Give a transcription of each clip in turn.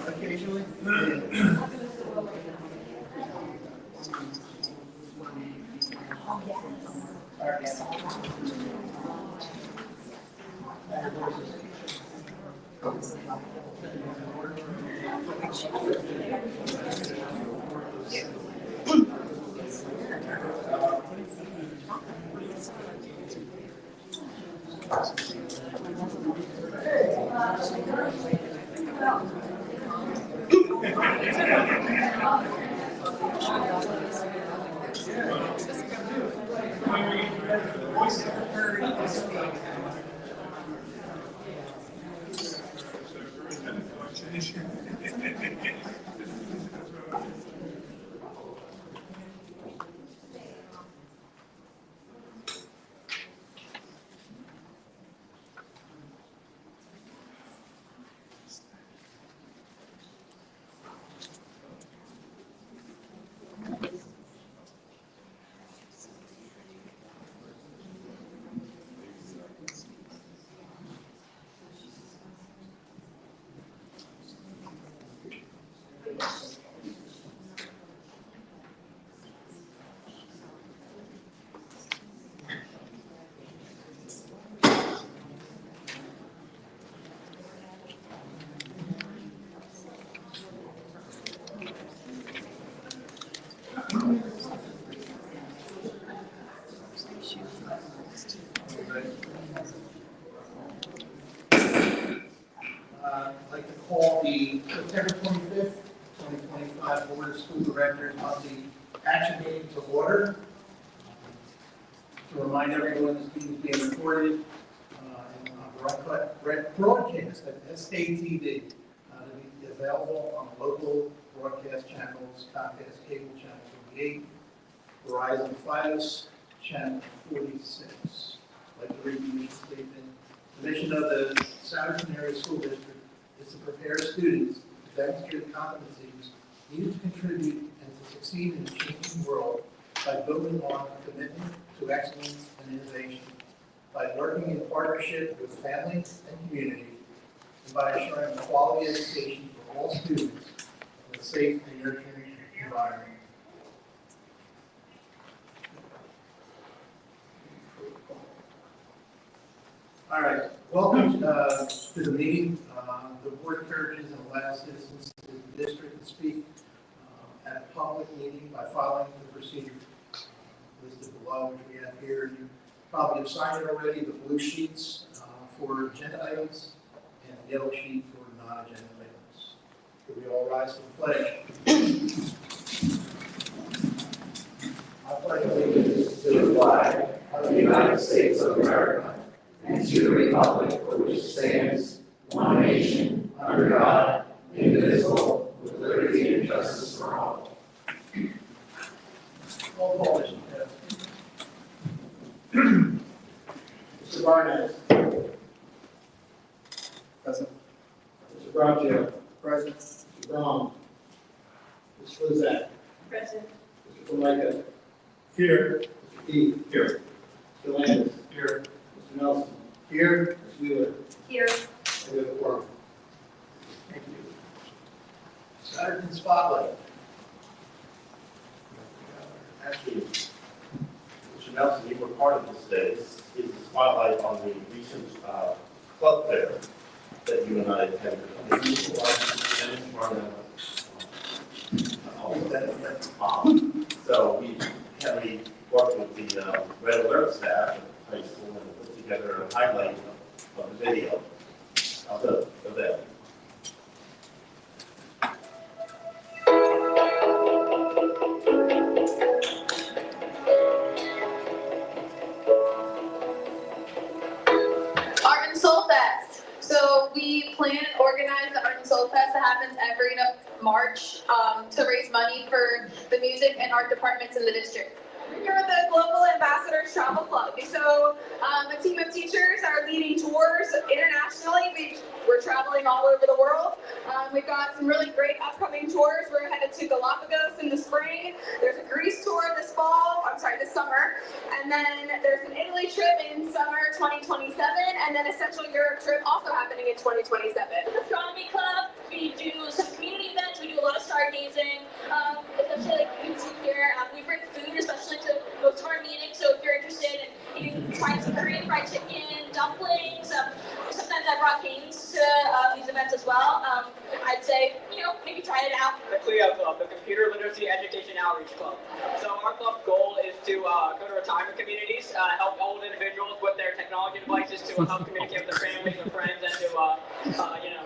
Occasionally. I'd like to call the September 25th, 2025 Board of School Directors monthly action meeting to order. To remind everyone, this meeting is being recorded and on broadcast at SKTV to be available on the local broadcast channels, Comcast Cable Channel 28, Verizon Fios Channel 46. I'd like to read the mission statement. The mission of the Souderton Area School District is to prepare students to demonstrate competencies needed to contribute and to succeed in a changing world by building on a commitment to excellence and innovation, by working in partnership with families and community, and by assuring quality education for all students in a safe and nurturing environment. All right, welcome to the meeting. The board encourages and allows citizens to the district to speak at a public meeting by following the procedure listed below, which we have here. You probably have signed it already, the blue sheets for agenda items and the yellow sheet for non-agenda items. Could we all rise to the pledge? I pledge allegiance to the flag of the United States of America and to the republic for which it stands, one nation, under God, indivisible, with liberty and justice for all. Roll call, Mr. Barnett. Present. Mr. Braccio. Present. Mr. Brown. Ms. Lizette. Present. Mr. Formica. Here. Mr. Keith. Here. Mr. Landis. Here. Mr. Nelson. Here. Ms. Wheeler. Here. And we have a quorum. Thank you. Souderton Spotlight. Actually, Mr. Nelson, you were part of this day. This is the spotlight on the recent club fair that you and I attended. So we heavily worked with the Red Alert staff at the high school and put together a highlight of the video of the event. So we plan and organize the Art and Soul Fest that happens every March to raise money for the music and art departments in the district. We're here with the Global Ambassadors Travel Club. So a team of teachers are leading tours internationally. We're traveling all over the world. We've got some really great upcoming tours. We're headed to Galapagos in the spring. There's a Greece tour this summer. And then there's an Italy trip in summer 2027, and then a Central Europe trip also happening in 2027. Astronomy club, we do some community events, we do a lot of stargazing, especially like you see here. We bring food, especially to most of our meetings, so if you're interested in eating some Korean fried chicken, dumplings, sometimes I brought canes to these events as well. I'd say, maybe try it out. The CLEO Club, the Computer Literacy Education Outreach Club. So our club's goal is to go to retirement communities, help old individuals with their technology devices to help communicate with their families and friends, and to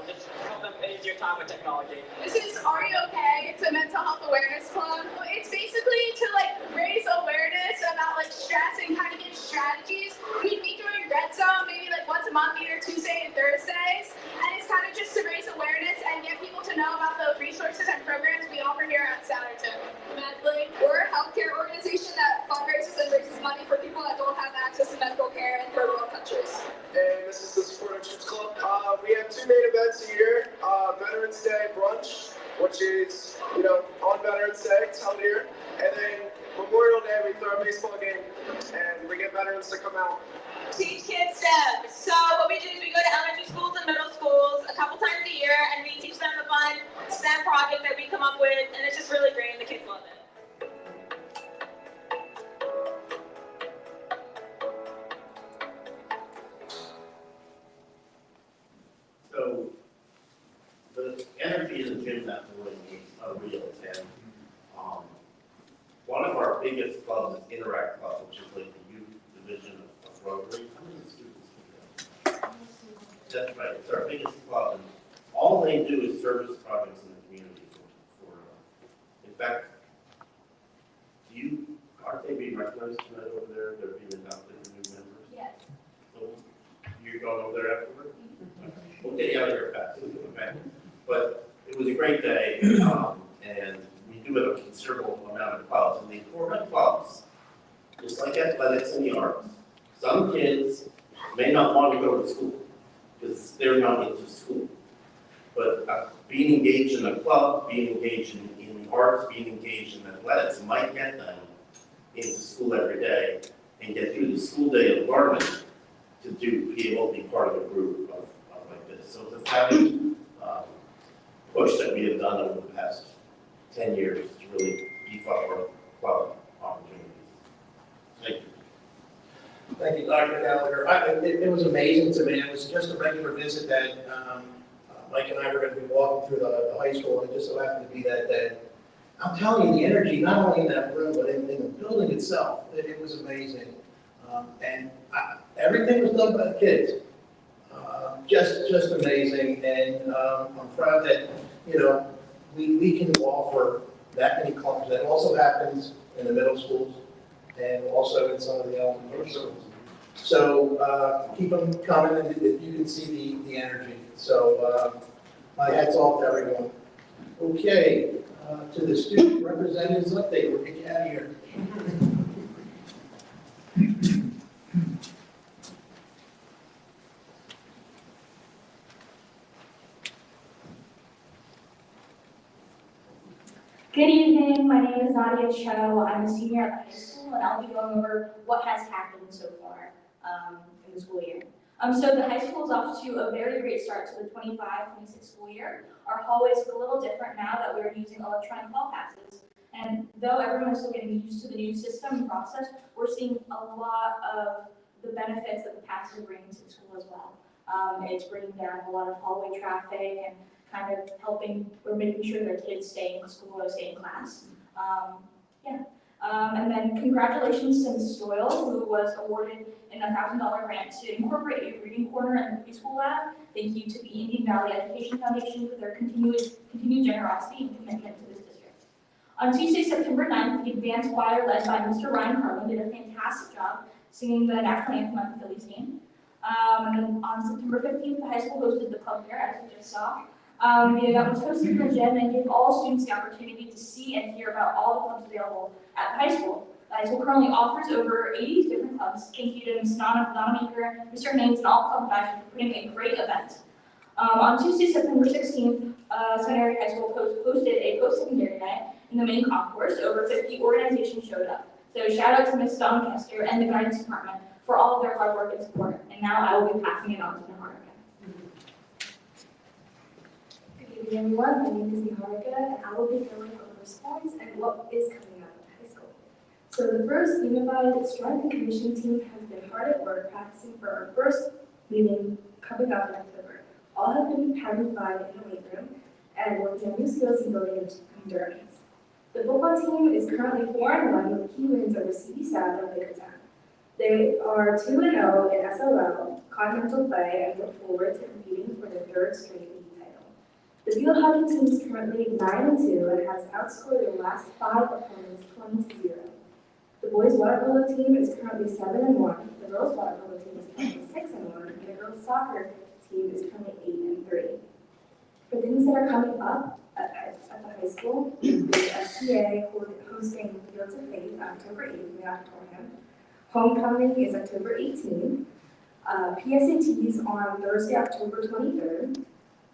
just help them easier time with technology. This is Are You Okay? It's a mental health awareness club. It's basically to raise awareness about stress and kind of give strategies. We'd be doing Red Zone maybe once a month, either Tuesday and Thursdays, and it's kind of just to raise awareness and get people to know about the resources and programs we offer here at Souderton. Medley, we're a healthcare organization that fundraises and raises money for people that don't have access to medical care in third world countries. And this is the Supporting Troops Club. We have two main events a year. Veterans Day brunch, which is, on Veterans Day, it's held here. And then Memorial Day, we throw a baseball game, and we get veterans to come out. Teach kids STEM. So what we do is we go to elementary schools and middle schools a couple times a year, and we teach them the fun STEM project that we come up with, and it's just really great, and the kids love it. So the energy in the gym that morning was real, and one of our biggest clubs is Interact Club, which is like the youth division of Rotary. How many students do we have? That's right, it's our biggest club, and all they do is service projects in the community. In fact, aren't they being recognized tonight over there? They're being adopted as new members? Yes. So you're going over there afterward? We'll get you out of here fast, okay? But it was a great day, and we do have a considerable amount of clubs. And the important clubs, just like athletics and the arts, some kids may not want to go to school because they're not into school. But being engaged in a club, being engaged in the arts, being engaged in athletics might get them into school every day and get through the school day of learning to be able to be part of a group of like this. So the family push that we have done over the past 10 years to really beef up our club opportunities. Thank you. Thank you, Dr. Gallagher. It was amazing to me. It was just a regular visit that Mike and I were going to be walking through the high school, and it just so happened to be that day. I'm telling you, the energy, not only in that room, but in the building itself, it was amazing. Everything was done by the kids. Just amazing, and I'm proud that, we can offer that many clubs. That also happens in the middle schools and also in some of the elementary schools. So keep them coming, and you can see the energy. So my hats off to everyone. Okay, to the student representatives update, we'll get you out of here. Good evening, my name is Nadia Cho. I'm a senior at the high school, and I'll be going over what has happened so far in the school year. So the high school is off to a very great start to the 25-26 school year. Our hallways look a little different now that we're using electronic hall passes. And though everyone is still getting used to the new system and process, we're seeing a lot of the benefits that the passes bring to the school as well. It's bringing down a lot of hallway traffic and kind of helping or making sure that kids stay in school or stay in class. And then congratulations to Mrs. Doyle, who was awarded a $1,000 grant to incorporate a reading corner in the preschool lab. Thank you to the Indian Valley Education Foundation for their continued generosity and commitment to this district. On Tuesday, September 9th, the advanced choir led by Mr. Ryan Carlin did a fantastic job singing the national anthem at the Phillies game. And then on September 15th, the high school hosted the club fair, as we just saw. The event was hosted from the gym and gave all students the opportunity to see and hear about all the clubs available at the high school. high school currently offers over 80 different clubs. Thank you to Ms. Nana Maker, Mr. Haynes, and all club advisors for putting a great event. On Tuesday, September 16th, Seminary High School hosted a post-secondary night in the main concourse. Over 50 organizations showed up. So shout out to Ms. Doncaster and the guidance department for all of their hard work and support. And now I will be passing it on to Naharika. Good evening, everyone. My name is Naharika, and I will be going over sports and what is coming up in high school. So the first unified strength and conditioning team has been hard at work practicing for our first meeting coming up in October. All have been pacified in the weight room and working on new skills and building endurance. The football team is currently 4-1 with key wins over CD South and Lakertown. They are 2-0 in SLL, continental play, and look forward to competing for their third straight league title. The field hockey team is currently 9-2 and has outscored their last 5 opponents 20-0. The boys water polo team is currently 7-1, the girls water polo team is currently 6-1, and the girls soccer team is currently 8-3. For things that are coming up at the high school, the SCA hosting Fields of Faith on October 8th in the auditorium. Homecoming is October 18th. PSATs on Thursday, October 23rd.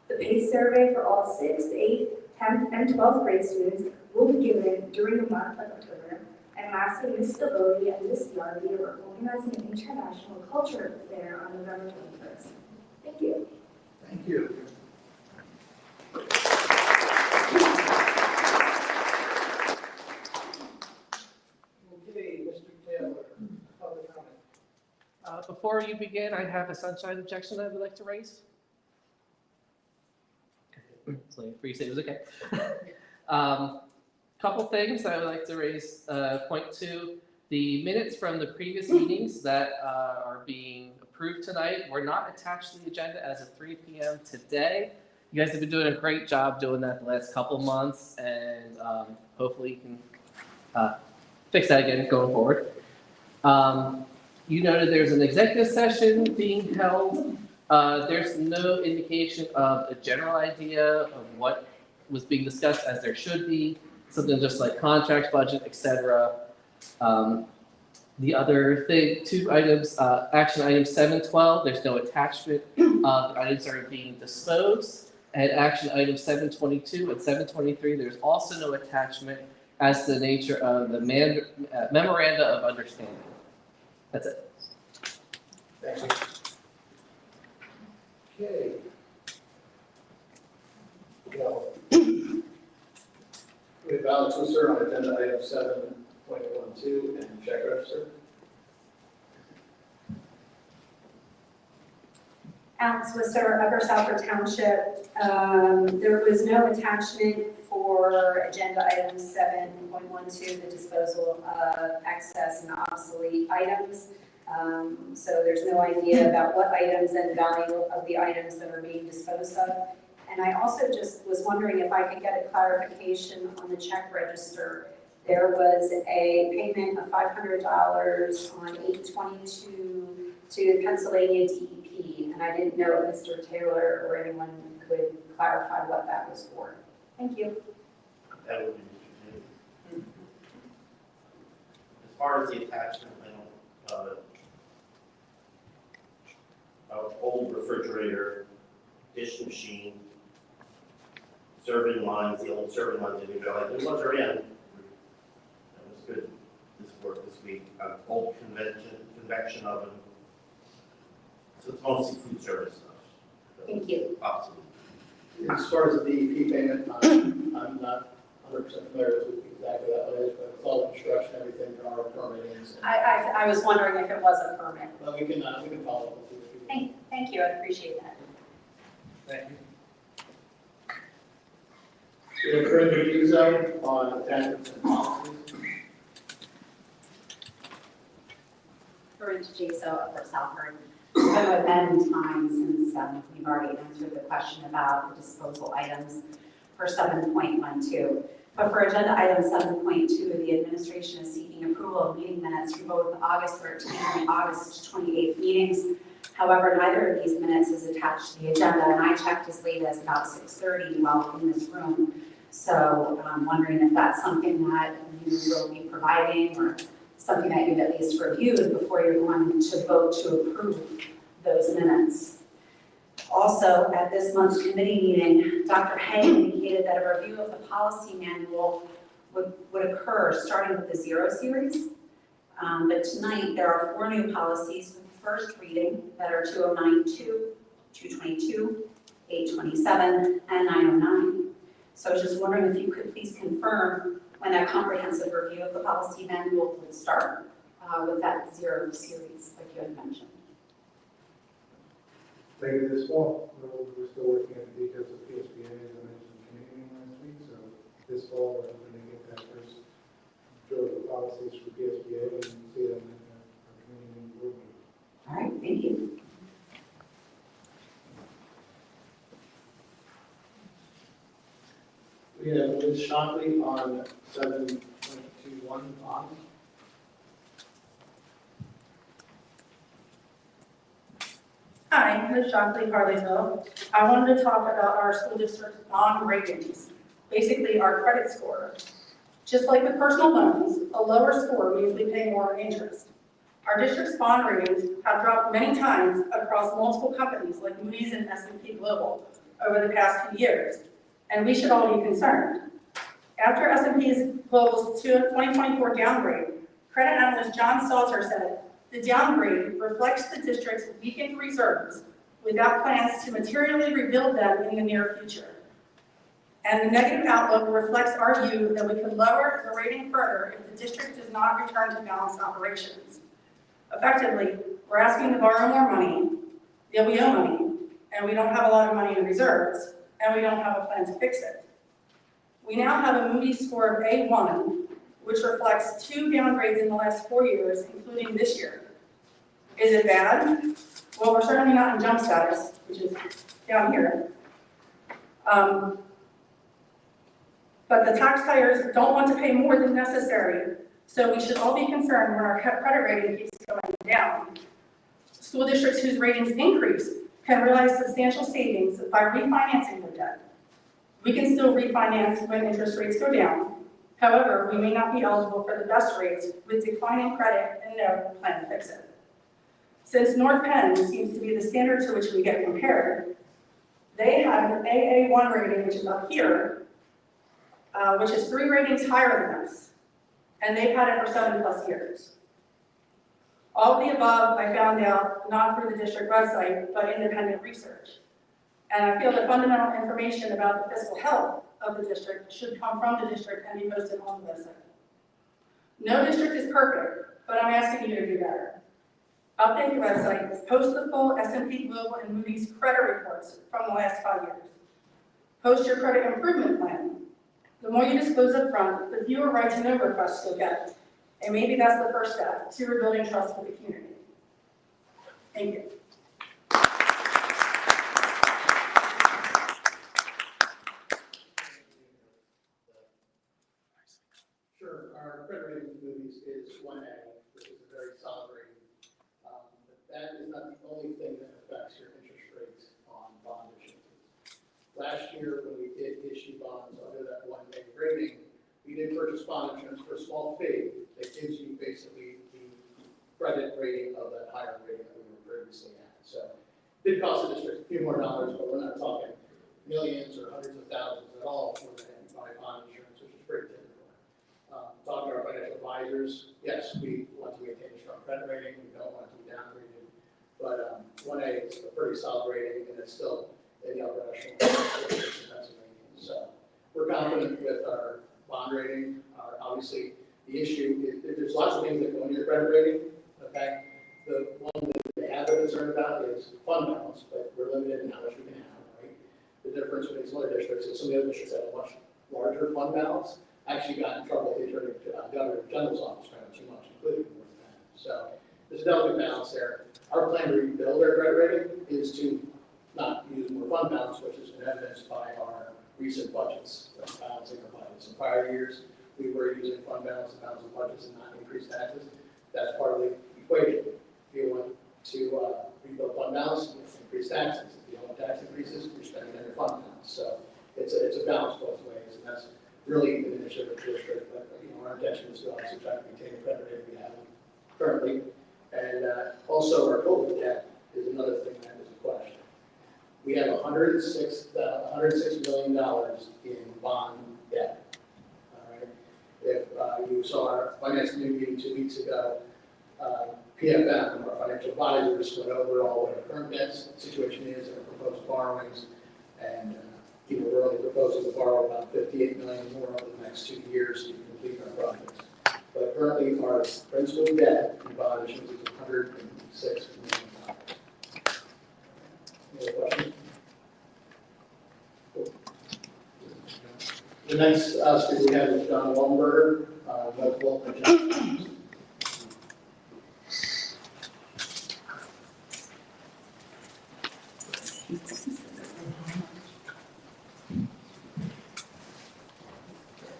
The PACE survey for all 6th, 8th, 10th, and 12th grade students will be given during the month of October. And lastly, Miss Stability and Miss Yarby are organizing an international culture fair on November 21st. Thank you. Thank you. Okay, Mr. Taylor, public comment. Before you begin, I have a sunshine objection I would like to raise. So before you say it was okay. Couple things I would like to raise. Point 2, the minutes from the previous meetings that are being approved tonight were not attached to the agenda as of 3 p.m. today. You guys have been doing a great job doing that the last couple months, and hopefully you can fix that again going forward. You noted there's an executive session being held. There's no indication of a general idea of what was being discussed, as there should be, something just like contracts, budget, etc. The other thing, 2 items, action item 712, there's no attachment. The items are being disposed. And action item 722 and 723, there's also no attachment as to the nature of the memoranda of understanding. That's it. Thank you. Okay. Go. We have Alex Lister on agenda item 7.12 and check register. Alex Lister, Upper Southern Township. There was no attachment for agenda item 7.12, the disposal of excess and obsolete items. So there's no idea about what items and value of the items that are being disposed of. And I also just was wondering if I could get a clarification on the check register. There was a payment of $500 on 8/22 to Pennsylvania DEP, and I didn't know if Mr. Taylor or anyone could clarify what that was for. Thank you. That would be Mr. Taylor. As far as the attachment, I don't, old refrigerator, dish machine, serving lines, the old serving lines that we go, like, the ones are in. That was good, this work this week. Old convection oven. So it's mostly food service stuff. Thank you. Absolutely. As far as the DEP payment, I'm not 100% familiar with exactly that what it is, but it's all construction, everything, there are permitting. I was wondering if it was a permit. Well, we can follow up with you. Thank you, I appreciate that. Thank you. We have Corinne Uzo on attendance and policies. Corinne Uzo, Upper Southern. I've been with them time since we've already answered the question about the disposal items for 7.12. But for agenda item 7.2, the administration is seeking approval of meeting minutes for both the August 13th and August 28th meetings. However, neither of these minutes is attached to the agenda, and I checked as late as about 6:30 while in this room. So I'm wondering if that's something that you will be providing, or something that you've at least reviewed before you're going to vote to approve those minutes. Also, at this month's committee meeting, Dr. Hay indicated that a review of the policy manual would occur starting with the 0 series. But tonight, there are 4 new policies for the first reading that are 2092, 222, 827, and 909. So I was just wondering if you could please confirm when that comprehensive review of the policy manual would start with that 0 series, like you had mentioned. Later this fall, we're still working on the details of PSBA, as I mentioned in the committee meeting last week, so this fall, we're hoping to get that first drill of the policies for PSBA and see them in our committee meeting board meeting. All right, thank you. We have Ms. Shockley on 7.21 bonds. Hi, Ms. Shockley, Harleysville. I wanted to talk about our school district's bond ratings, basically our credit score. Just like with personal loans, a lower score means we pay more interest. Our district's bond ratings have dropped many times across multiple companies like Moody's and S&P Global over the past few years, and we should all be concerned. After S&P Global's 2024 downgrade, credit analyst John Salter said, "The downgrade reflects the district's weakened reserves without plans to materially rebuild them in the near future. And the negative outlook reflects our view that we could lower the rating further if the district does not return to balanced operations." Effectively, we're asking to borrow more money, yet we owe money, and we don't have a lot of money in reserves, and we don't have a plan to fix it. We now have a Moody's score of A1, which reflects 2 downgrades in the last 4 years, including this year. Is it bad? Well, we're certainly not in jump status, which is down here. But the taxpayers don't want to pay more than necessary, so we should all be concerned when our credit rating keeps going down. School districts whose ratings increase can realize substantial savings by refinancing their debt. We can still refinance when interest rates go down. However, we may not be eligible for the best rates with declining credit and no plan to fix it. Since North Penn seems to be the standard to which we get compared, they have an AA1 rating, which is up here, which is 3 ratings higher than us, and they've had it for 7+ years. All of the above I found out not through the district website, but independent research. And I feel that fundamental information about the fiscal health of the district should come from the district and be posted on the website. No district is perfect, but I'm asking you to do better. Update the website, post the full S&P Global and Moody's credit reports from the last 5 years. Post your credit improvement plan. The more you disclose up front, the fewer right to know requests you'll get. And maybe that's the first step to rebuilding trust with the community. Thank you. Sure, our credit rating for Moody's is 1A, which is a very solid rating. But that is not the only thing that affects your interest rates on bond issuances. Last year, when we did issue bonds under that 1A rating, we did purchase bond insurance for a small fee that gives you basically the credit rating of that higher rating that we were previously at. So it did cost the district a few more dollars, but we're not talking millions or hundreds of thousands at all for that buy bond insurance, which is pretty typical. Talking to our financial advisors, yes, we want to maintain a strong credit rating. We don't want to be downgraded, but 1A is a pretty solid rating, and it's still in the upper echelon of Pennsylvania. So we're confident with our bond rating. Obviously, the issue is there's lots of things that go into your credit rating. Okay, the one that they have been concerned about is fund balance, but we're limited in how much we can have. Right, the difference between some other districts is some of the other districts have a much larger fund balance. Actually got in trouble with the Governor General's office for too much, including North Penn. So there's a delicate balance there. Our plan to rebuild our credit rating is to not use more fund balance, which has been evidenced by our recent budgets, balancing our budgets. In prior years, we were using fund balance to balance the budgets and not increase taxes. That's part of the equation. If you want to rebuild fund balance, you increase taxes. If you don't want tax increases, you're spending on your fund balance. So it's a balance both ways, and that's really an initiative of the district. But our intention is to obviously try to maintain the credit rating we have currently. And also our COVID debt is another thing that is a question. We have $106 million in bond debt. All right. If you saw our finance committee meeting 2 weeks ago, PFM, our financial advisors, went over all what our current debt situation is and our proposed borrowings. And we're only proposing to borrow about $58 million more over the next 2 years to complete our projects. But currently, our principal debt in bond issuance is $106 million. Any other questions? Cool. The next speaker we have is John Wallenberger, local agenda.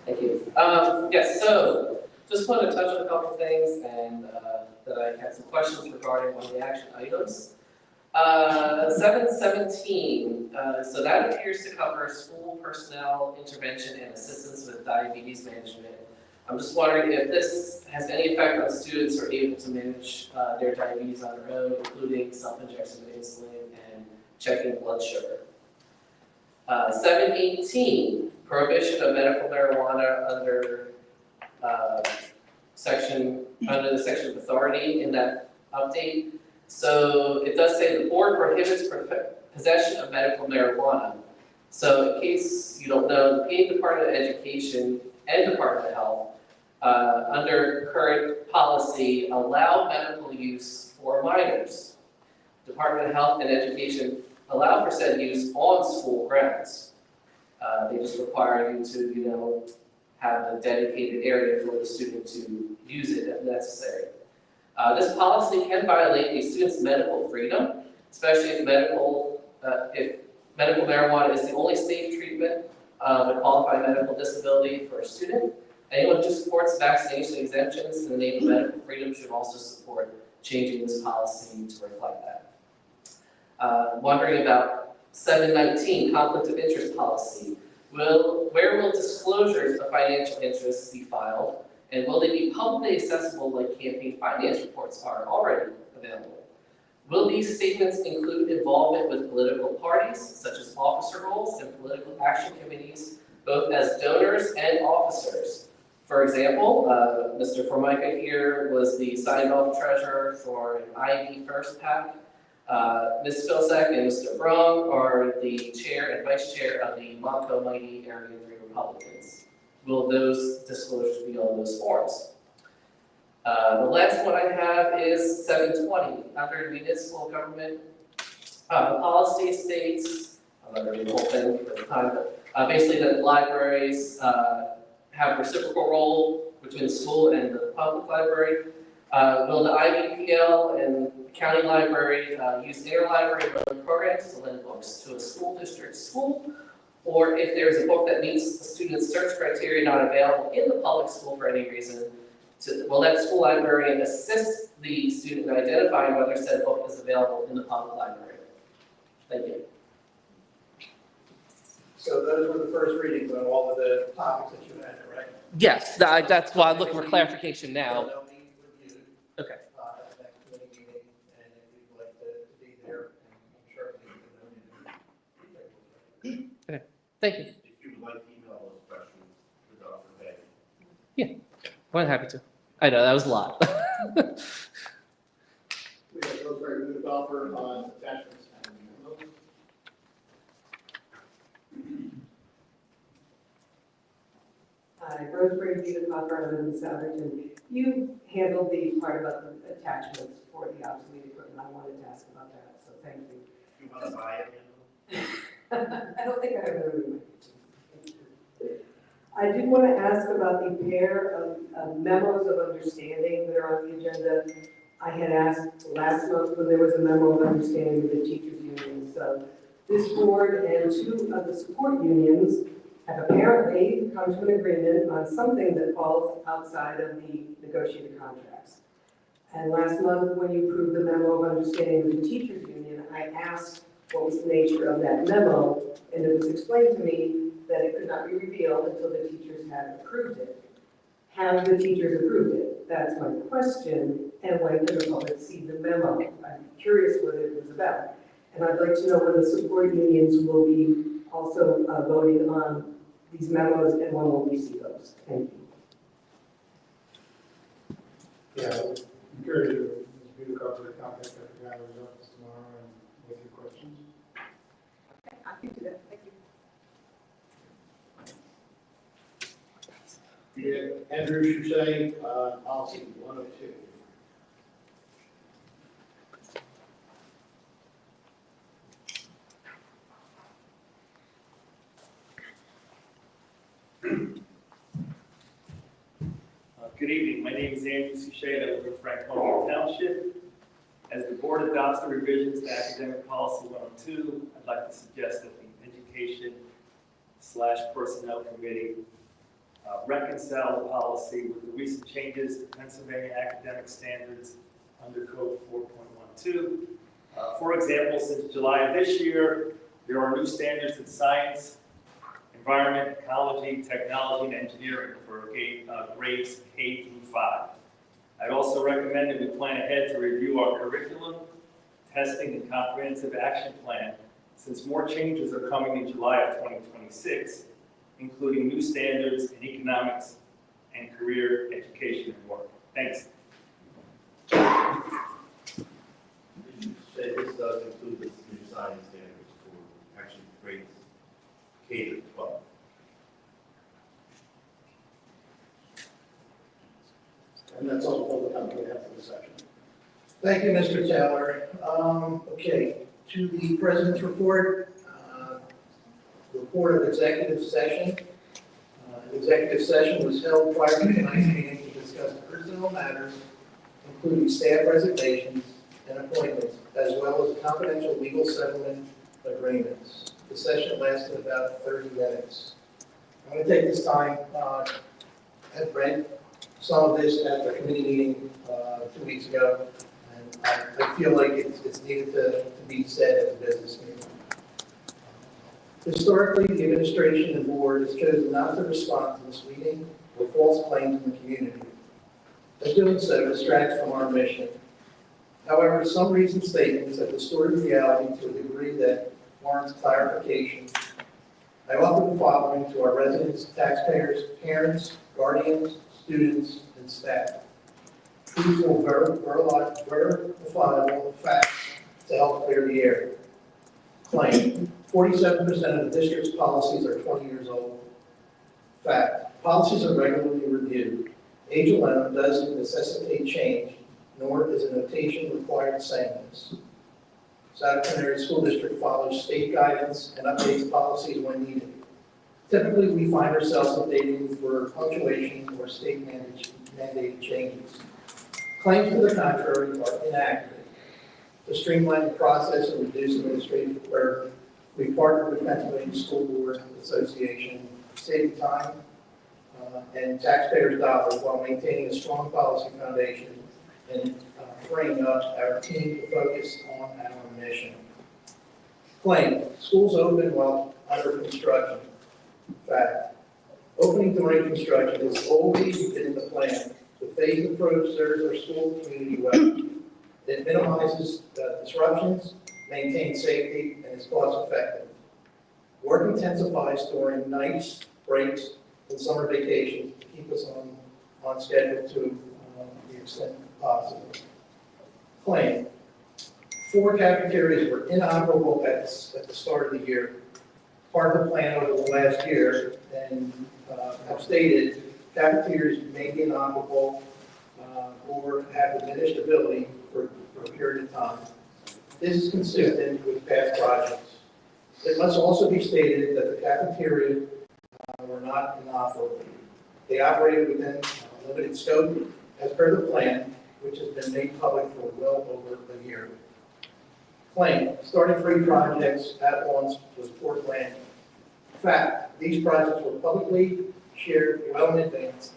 Thank you. Yes, so just want to touch on a couple things and that I had some questions regarding one of the action items. 717, so that appears to cover school personnel intervention and assistance with diabetes management. I'm just wondering if this has any effect on students who are able to manage their diabetes on their own, including self-injection of insulin and checking blood sugar. 718, prohibition of medical marijuana under the section of authority in that update. So it does say the board prohibits possession of medical marijuana. So in case you don't know, the PA Department of Education and Department of Health, under current policy, allow medical use for minors. Department of Health and Education allow for said use on school grounds. They just require you to, have a dedicated area for the student to use it if necessary. This policy can violate a student's medical freedom, especially if medical marijuana is the only safe treatment of a qualified medical disability for a student. Anyone who supports vaccination exemptions in the name of medical freedom should also support changing this policy to reflect that. Wondering about 719, conflict of interest policy. Where will disclosures of financial interests be filed? And will they be publicly accessible like campaign finance reports are already available? Will these statements include involvement with political parties, such as officer roles and political action committees, both as donors and officers? For example, Mr. Formica here was the signed-off treasurer for an IV First PAC. Ms. Filsack and Mr. Brung are the chair and vice chair of the Monco Mighty Area 3 Republicans. Will those disclosures be on those forms? The last one I have is 720. Under municipal government policy states, I'm not going to read the whole thing because of time, but basically that libraries have a reciprocal role between the school and the public library. Will the IVPL and county library use interlibrary loan programs to lend books to a school district school? Or if there's a book that meets the student's search criteria not available in the public school for any reason, will that school librarian assist the student in identifying whether said book is available in the public library? Thank you. So those were the first readings on all of the topics that you had, right? Yes, that's why I'm looking for clarification now. They'll be reviewed. Okay. At the next committee meeting, and if you'd like to be there, I'm sure we can. Okay. Thank you. If you would like to email those questions to Dr. Bay. Yeah, I'm happy to. I know, that was a lot. We have Rosemary Goodoffer on attachments and memos. Hi, Rosemary Goodoffer, I live in Souderton. You handled the part about the attachments for the obsolete equipment. I wanted to ask about that, so thank you. You want to buy it? I don't think I have it in my. I did want to ask about the pair of memos of understanding that are on the agenda. I had asked last month when there was a memo of understanding with the teachers union. So this board and two of the support unions have apparently come to an agreement on something that falls outside of the negotiated contracts. And last month, when you approved the memo of understanding with the teachers union, I asked what was the nature of that memo, and it was explained to me that it could not be revealed until the teachers had approved it. have the teachers approved it? That's my question, and when can the public see the memo? I'm curious what it was about. And I'd like to know when the support unions will be also voting on these memos and when will we see those? Thank you. Yeah, I would encourage you to come to the contact Secretary Gallo's office tomorrow and with your questions. I can do that, thank you. Yeah, Andrew Shushay, policy 102. Good evening. My name is Andrew Suchet. I live in Franconia Township. As the board adopts the revisions to Academic Policy 102, I'd like to suggest that the Education/Personnel Committee reconcile the policy with the recent changes to Pennsylvania academic standards under Code 4.12. For example, since July of this year, there are new standards in science, environment, ecology, technology, and engineering for grades K through 5. I'd also recommend that we plan ahead to review our curriculum, testing, and comprehensive action plan, since more changes are coming in July of 2026, including new standards in economics and career education and work. Thanks. You say this does include the new science standards for actually grades K to 12. And that's all public comment after the session. Thank you, Mr. Taylor. Okay, to the President's report, report of executive session. An executive session was held prior to tonight's meeting to discuss personnel matters, including staff resignations and appointments, as well as confidential legal settlement agreements. The session lasted about 30 minutes. I'm going to take this time, I've read some of this at the committee meeting 2 weeks ago, and I feel like it's needed to be said at the business meeting. Historically, the administration and board has chosen not to respond to misleading or false claims in the community. By doing so, distracts from our mission. However, some recent statements have distorted reality to a degree that warrants clarification. I offer the following to our residents, taxpayers, parents, guardians, students, and staff. These will verifiable facts to help clear the air. Claim, 47% of the district's policies are 20 years old. Fact, policies are regularly reviewed. Age alone doesn't necessitate change, nor is a notation required saying this. Souderton Area School District follows state guidance and updates policies when needed. Typically, we find ourselves updating for punctuation or state mandated changes. Claims to the contrary are inaccurate. To streamline the process and reduce administrative burden, we partnered with Pennsylvania School Board Association, saving time and taxpayers' dollars while maintaining a strong policy foundation and freeing up our team to focus on our mission. Claim, schools open while under construction. Fact, opening during construction is always been in the plan. The phased approach serves our school community well. It minimizes disruptions, maintains safety, and is cost effective. Work intensifies during nights, breaks, and summer vacations to keep us on schedule to the extent possible. Claim, 4 cafeterias were inoperable at the start of the year. Part of the plan over the last year, and have stated cafeterias may be inoperable or have diminished ability for a period of time. This is consistent with past projects. It must also be stated that the cafeteria were not inoperable. They operated within limited scope as per the plan, which has been made public for well over a year. Claim, starting 3 projects at once was poor planning. Fact, these projects were publicly shared well in advance.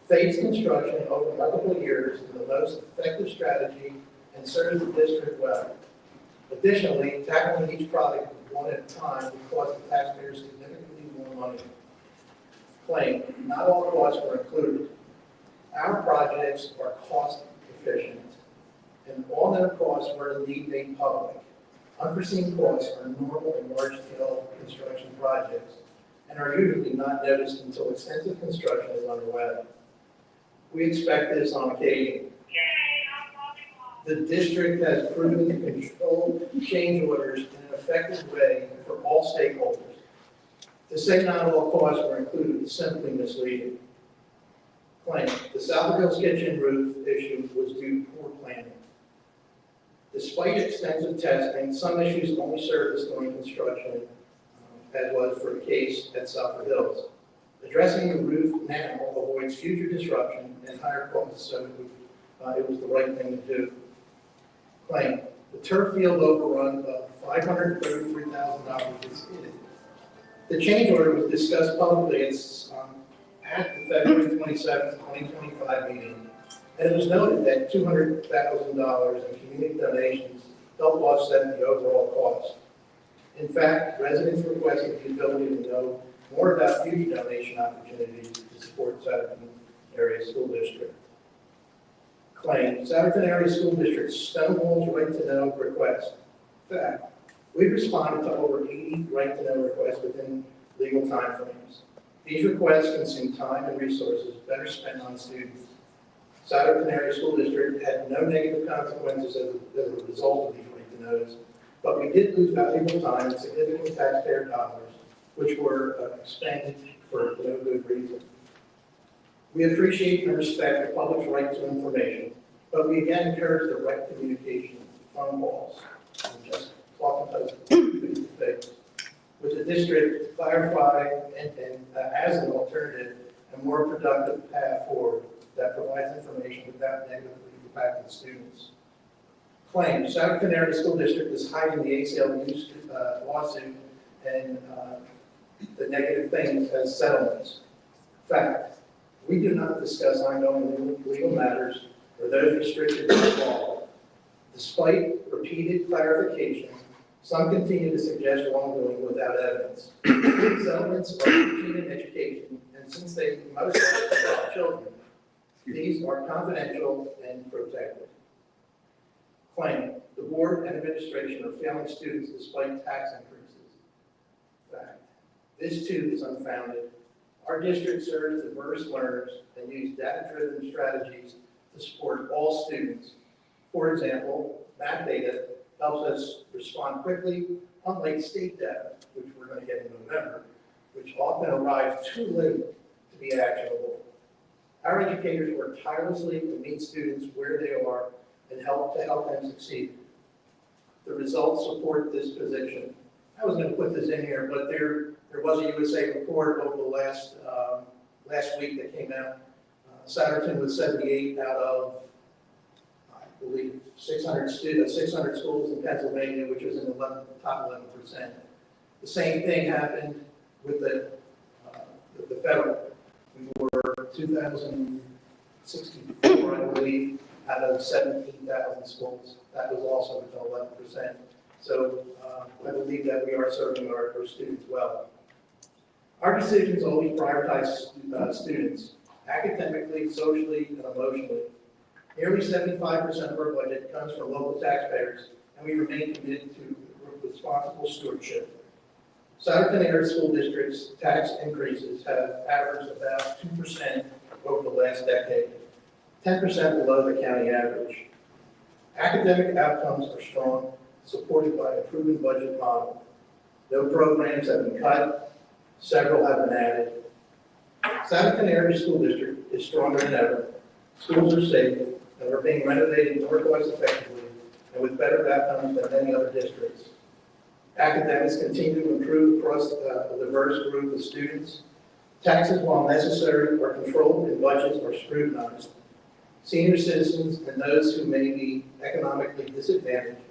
Phased construction over multiple years is the most effective strategy and serves the district well. Additionally, tackling each project one at a time would cost the taxpayers significantly more money. Claim, not all costs were included. Our projects are cost efficient, and all their costs were indeed made public. Unforeseen costs are normal in large-scale construction projects and are usually not noticed until extensive construction is underway. We expect this on occasion. The district has proven to control change orders in an effective way for all stakeholders. To say not all costs were included is simply misleading. Claim, the South Hills kitchen roof issue was due to poor planning. Despite extensive testing, some issues only surfaced during construction, as was for the case at South Hills. Addressing the roof now avoids future disruption and higher costs, so it was the right thing to do. Claim, the turf field overrun of $533,000 was hidden. The change order was discussed publicly at the February 27, 2025 meeting, and it was noted that $200,000 in community donations helped offset the overall cost. In fact, residents requested the ability to know more about future donation opportunities to support Souderton Area School District. Claim, Souderton Area School District stonewalls right-to-know request. In fact, we've responded to over 80 right-to-know requests within legal timeframes. These requests consume time and resources better spent on students. Souderton Area School District had no negative consequences as a result of these right-to-knows, but we did lose valuable time and significant taxpayer dollars, which were expended for no good reason. We appreciate and respect the public's right to information, but we again encourage the right communication, phone calls, and just talking to face with the district to clarify and as an alternative, a more productive path forward that provides information without negatively impacting students. Claim, Souderton Area School District is hiding the ACLU lawsuit and the negative things as settlements. Fact, we do not discuss ongoing legal matters or those restricted by law. Despite repeated clarification, some continue to suggest wrongdoing without evidence. Settlements are routine in education, and since they mostly involve children, these are confidential and protected. Claim, the board and administration are failing students despite tax increases. Fact, this too is unfounded. Our district serves diverse learners and uses data-driven strategies to support all students. For example, math data helps us respond quickly, unlike state data, which we're going to get in November, which often arrives too late to be actionable. Our educators work tirelessly to meet students where they are and help them succeed. The results support this position. I was going to put this in here, but there was a USA report over the last week that came out. Souderton was 78 out of, I believe, 600 schools in Pennsylvania, which was in the top 11%. The same thing happened with the federal. We were 2,064, I believe, out of 17,000 schools. That was also within 11%. So I believe that we are serving our students well. Our decisions always prioritize students, academically, socially, and emotionally. Nearly 75% of our budget comes from local taxpayers, and we remain committed to responsible stewardship. Souderton Area School District's tax increases have averaged about 2% over the last decade, 10% below the county average. Academic outcomes are strong, supported by a proven budget model. No programs have been cut, several have been added. Souderton Area School District is stronger than ever. Schools are safe and are being renovated more cost effectively and with better outcomes than many other districts. Academics continue to improve across a diverse group of students. Taxes, while necessary, are controlled and budgets are scrutinized. Senior citizens and those who may be economically disadvantaged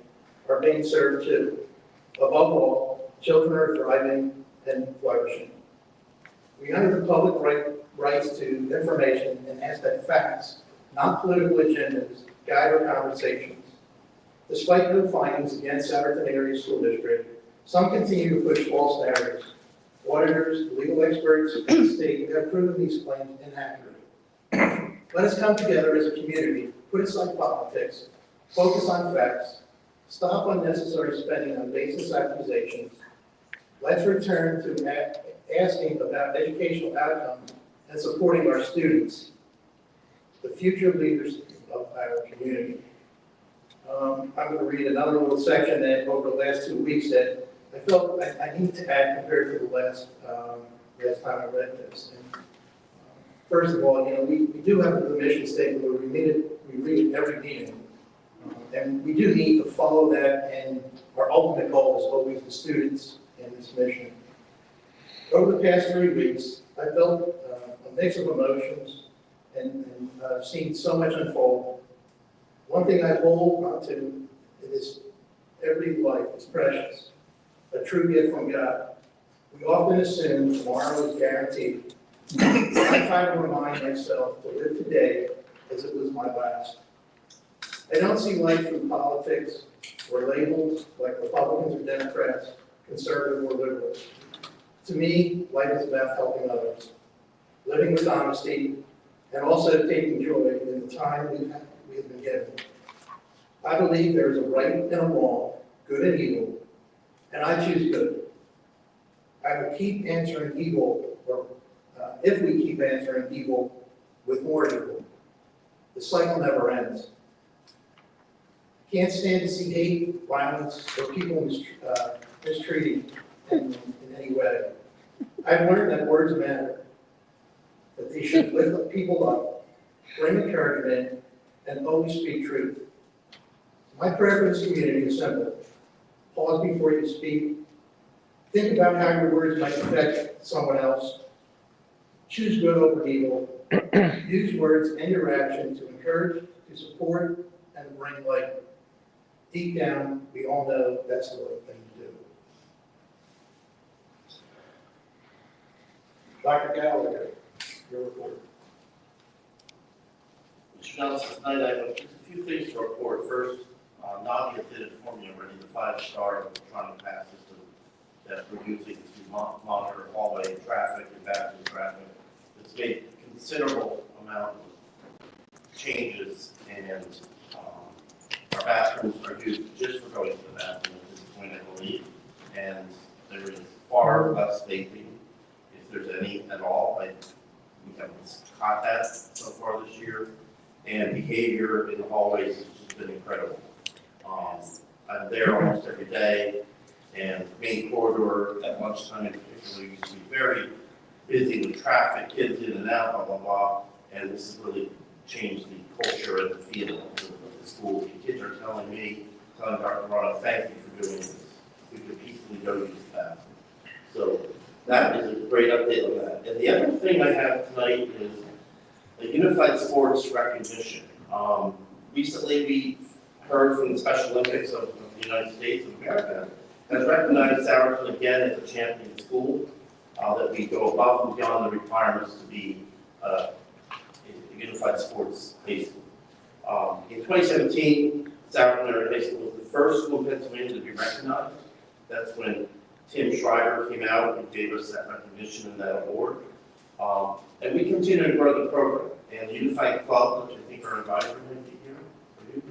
are being served too. Above all, children are thriving and flourishing. We honor the public rights to information and ask that facts, not political agendas, guide our conversations. Despite no findings against Souderton Area School District, some continue to push false narratives. Auditors, legal experts, and the state have proven these claims inaccurate. Let us come together as a community, put aside politics, focus on facts, stop unnecessary spending on baseless accusations. Let's return to asking about educational outcomes and supporting our students, the future leaders of our community. I'm going to read another little section that over the last 2 weeks that I felt I need to add compared to the last time I read this. And, first of all, we do have a mission statement where we read it every meeting. And we do need to follow that, and our ultimate goal is always the students and this mission. Over the past 3 weeks, I felt a mix of emotions and I've seen so much unfold. One thing I hold on to is every life is precious, a true gift from God. We often assume tomorrow is guaranteed. I try to remind myself to live today as it was my last. I don't see life through politics or labels like Republicans or Democrats, conservative or liberal. To me, life is about helping others, living with honesty, and also taking joy in the time we have been given. I believe there is a right and a wrong, good and evil, and I choose good. I will keep answering evil, or if we keep answering evil with more evil, the cycle never ends. Can't stand to see hate, violence, or people mistreated in any way. I've learned that words matter, that they should lift people up, bring encouragement, and always speak truth. My prayer for this community is simple. Pause before you speak. Think about how your words might affect someone else. Choose good over evil. Use words and your action to encourage, to support, and to bring light. Deep down, we all know that's the right thing to do. Dr. Gallagher, your report. Mr. Johnson, tonight I have just a few things to report. First, Nadia did it for me already, the 5-star electronic pass system that we're using to monitor hallway traffic and bathroom traffic. It's made a considerable amount of changes, and our bathrooms are used just for going to the bathroom at this point, I believe, and there is far less vaping, if there's any at all. We haven't caught that so far this year, and behavior in the hallways has just been incredible. I'm there almost every day, and the main corridor at lunchtime in particular used to be very busy with traffic, kids in and out, blah, blah, blah, and this has really changed the culture and the feel of the school. The kids are telling Dr. Rana, thank you for doing this. We could peacefully go use the bathroom. So that is a great update on that. And the other thing I have tonight is the unified sports recognition. Recently we heard from the Special Olympics of the United States of America has recognized Souderton again as a champion school, that we go above and beyond the requirements to be a unified sports high school. In 2017, Souderton High School was the first school in Pennsylvania to be recognized. That's when Tim Schreiber came out and gave us that recognition and that award. And we continue to grow the program. And the Unified Club, which I think our advisor might be here. Are you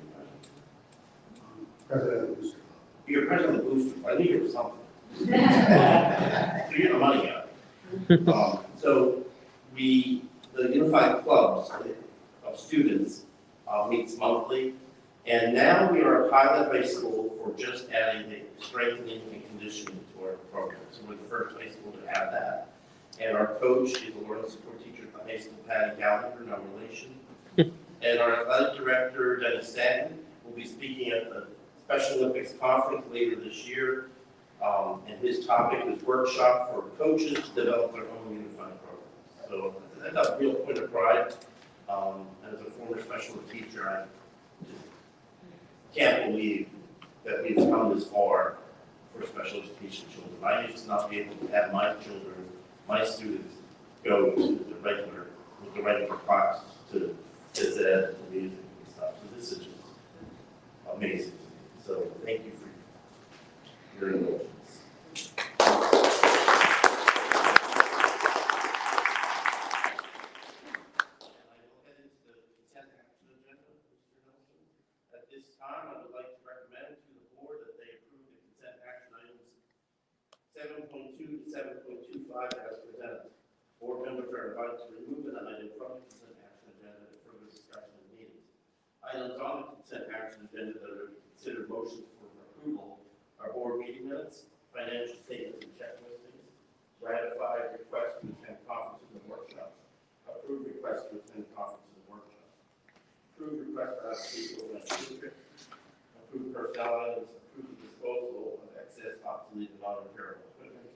President of the Booster Club. You're president of the Booster Club. I knew you were something. So you're the money guy. So the Unified Clubs of students meets monthly. And now we are a pilot high school for just adding the strengthening and conditioning to our program. So we're the first high school to have that. And our coach is a learning support teacher at the high school, Patty Gallagher, no relation. And our athletic director, Dennis Stanton, will be speaking at the Special Olympics conference later this year. And his topic is workshop for coaches to develop their own unified program. So that's a real point of pride. As a former special ed teacher, I just can't believe that we've come this far for special education children. I used to not be able to have my children, my students, go to the regular class to phys ed, to music and stuff. So this is just amazing. So thank you for your indulgence. to 7.25 as presented. Board members are invited to remove an item from the consent action agenda for further discussion in meetings. Items on the consent action agenda that are considered motions for approval are board meeting minutes, financial statements and check listings, ratified requests to attend conferences and workshops, approved requests to attend conferences and workshops, approved requests to have people in district, approved personnel items, approved disposal of excess obsolete and non-repairable equipment,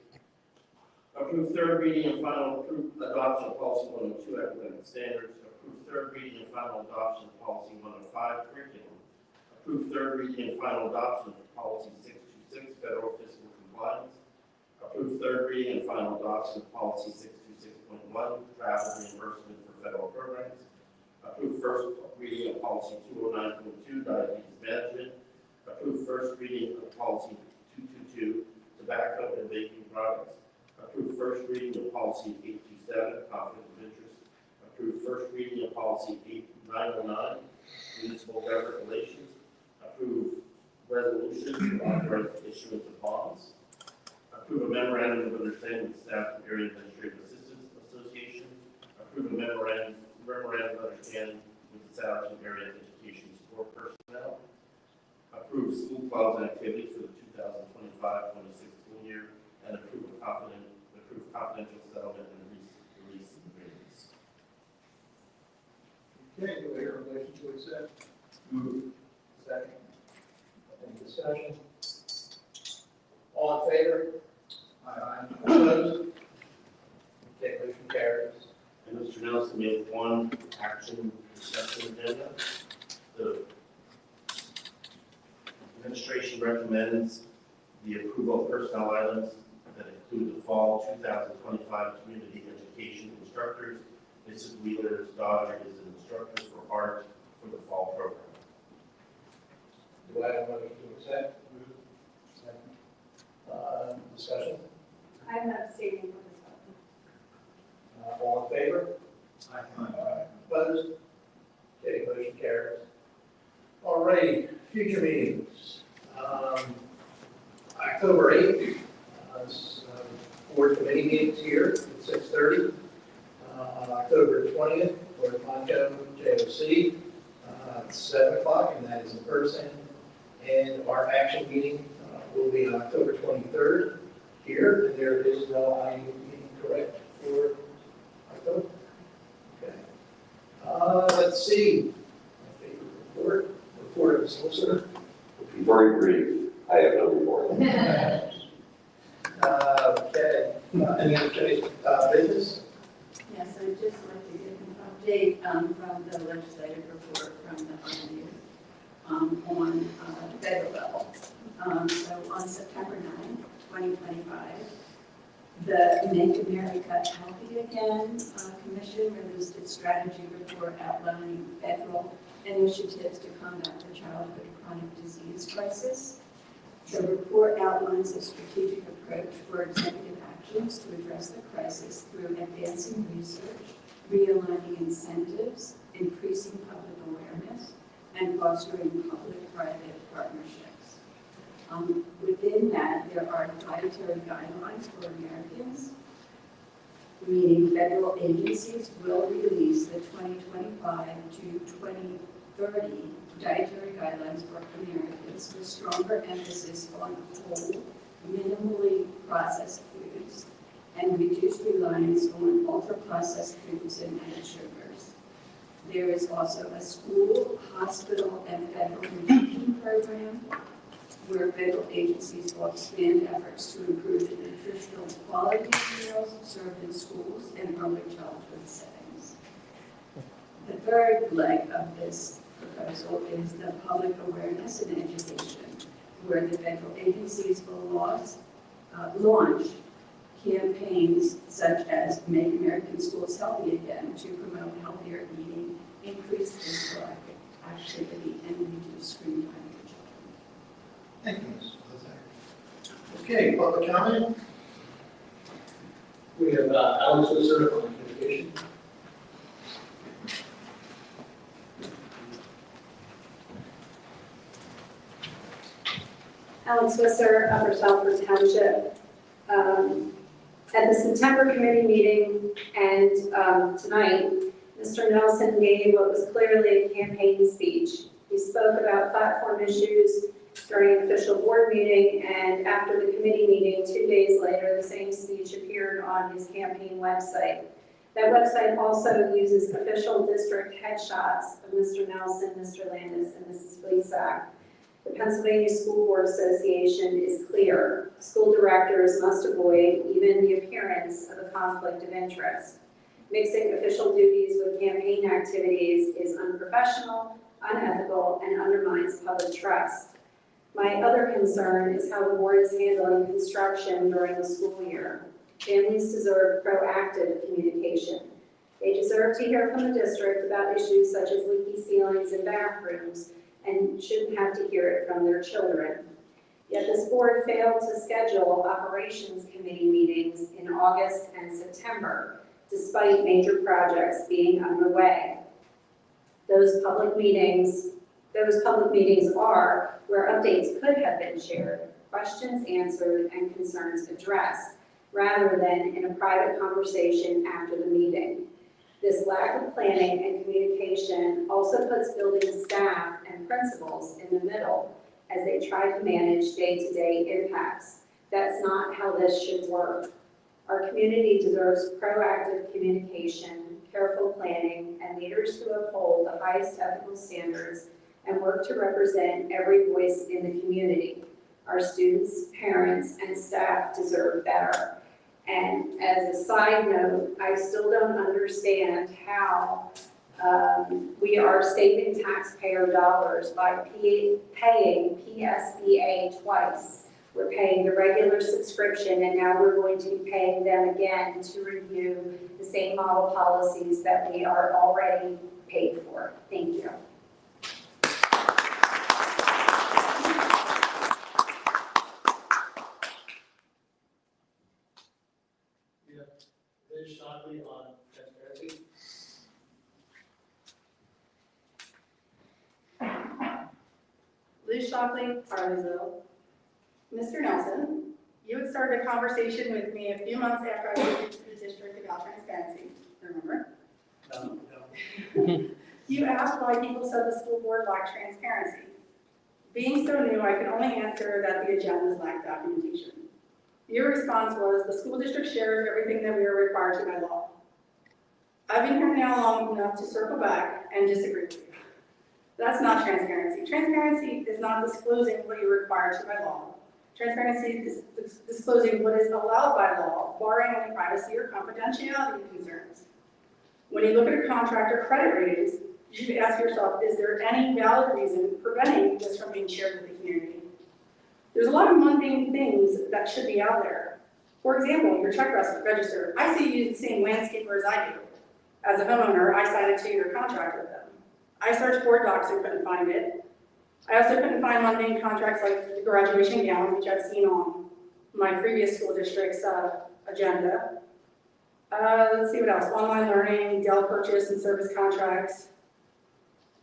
approved third reading and final adoption of policy 102 academic standards, approved third reading and final adoption of policy 105 curriculum, approved third reading and final adoption of policy 626 federal fiscal compliance, approved third reading and final adoption of policy 626.1 travel reimbursement for federal programs, approved first reading of policy 209.2 diabetes management, approved first reading of policy 222 tobacco and vaping products, approved first reading of policy 827 conflict of interest, approved first reading of policy 909 municipal government relations, approved resolution to authorize the issuance of bonds, approve a memorandum of understanding with staff and area administrative assistance association, approve a memorandum of understanding with the Souderton area education support personnel, approve school clubs and activities for the 2025-26 school year, and approve confidential settlement and release agreements. Okay, do I hear a motion to accept? Move. Second. Any discussion? All in favor? Aye. Opposed? Okay, motion carries. And Mr. Nelson, we have one action discussion agenda. The administration recommends the approval of personnel items that include the fall 2025 community education instructors. Mrs. Wheeler's daughter is an instructor for art for the fall program. Do I have a motion to accept? Second. Discussion? I'm abstaining from this one. All in favor? Aye. Opposed? Okay, motion carries. All right, future meetings. October 8th, board committee meetings here at 6:30. On October 20th, Board Poncho, JOC, at 7 o'clock, and that is in person. And our action meeting will be on October 23rd here, and there is no IU meeting, correct, for October? Okay. Let's see. My favorite report of the solicitor. Be very brief. I have no report. Okay. Any other business? Yes, I'd just like to give an update from the legislative report from the IU on federal level. So on September 9, 2025, the Make America Healthy Again Commission released its strategy report outlining federal initiatives to combat the childhood chronic disease crisis. The report outlines a strategic approach for executive actions to address the crisis through advancing research, realigning incentives, increasing public awareness, and fostering public-private partnerships. Within that, there are dietary guidelines for Americans, meaning federal agencies will release the 2025 to 2030 dietary guidelines for Americans with stronger emphasis on whole, minimally processed foods and reduced reliance on ultra-processed foods and added sugars. There is also a school, hospital, and federal nutrition program where federal agencies will expand efforts to improve the nutritional quality of meals served in schools and early childhood settings. The third leg of this proposal is the public awareness and education, where the federal agencies will launch campaigns such as Make American Schools Healthy Again to promote healthier eating, increase physical activity, and reduce screen time for children. Thank you, Ms. Lozak. Okay, public comment? We have Alex Visser on communication. Alex Visser, Upper Southford Township. At the September committee meeting and tonight, Mr. Nelson gave what was clearly a campaign speech. He spoke about platform issues during an official board meeting, and after the committee meeting, 2 days later, the same speech appeared on his campaign website. That website also uses official district headshots of Mr. Nelson, Mr. Landis, and Mrs. Fleesack. The Pennsylvania School Board Association is clear. School directors must avoid even the appearance of a conflict of interest. Mixing official duties with campaign activities is unprofessional, unethical, and undermines public trust. My other concern is how the board is handling construction during the school year. Families deserve proactive communication. They deserve to hear from the district about issues such as leaky ceilings and bathrooms, and shouldn't have to hear it from their children. Yet this board failed to schedule operations committee meetings in August and September, despite major projects being underway. Those public meetings are where updates could have been shared, questions answered, and concerns addressed, rather than in a private conversation after the meeting. This lack of planning and communication also puts building staff and principals in the middle as they try to manage day-to-day impacts. That's not how this should work. Our community deserves proactive communication, careful planning, and leaders who uphold the highest ethical standards and work to represent every voice in the community. Our students, parents, and staff deserve better. And as a side note, I still don't understand how we are saving taxpayer dollars by paying PSBA twice. We're paying the regular subscription, and now we're going to be paying them again to review the same model policies that we are already paid for. Thank you. Liz Shockley on transparency. Liz Shockley, Carlisle. Mr. Nelson, you had started a conversation with me a few months after I moved to the district about transparency, remember? No. You asked why people said the school board lacked transparency. Being so new, I can only answer that the agendas lack documentation. Your response was, the school district shares everything that we are required to by law. I've been here now long enough to circle back and disagree with you. That's not transparency. Transparency is not disclosing what you're required to by law. Transparency is disclosing what is allowed by law, barring any privacy or confidentiality concerns. When you look at a contract or credit ratings, you should ask yourself, is there any valid reason preventing this from being shared with the community? There's a lot of mundane things that should be out there. For example, your check register. I see you use the same landscaper as I do. As a homeowner, I signed a 2-year contract with them. I searched board docs and couldn't find it. I also couldn't find mundane contracts like the graduation gowns, which I've seen on my previous school district's agenda. Let's see what else. Online learning, Dell purchase and service contracts.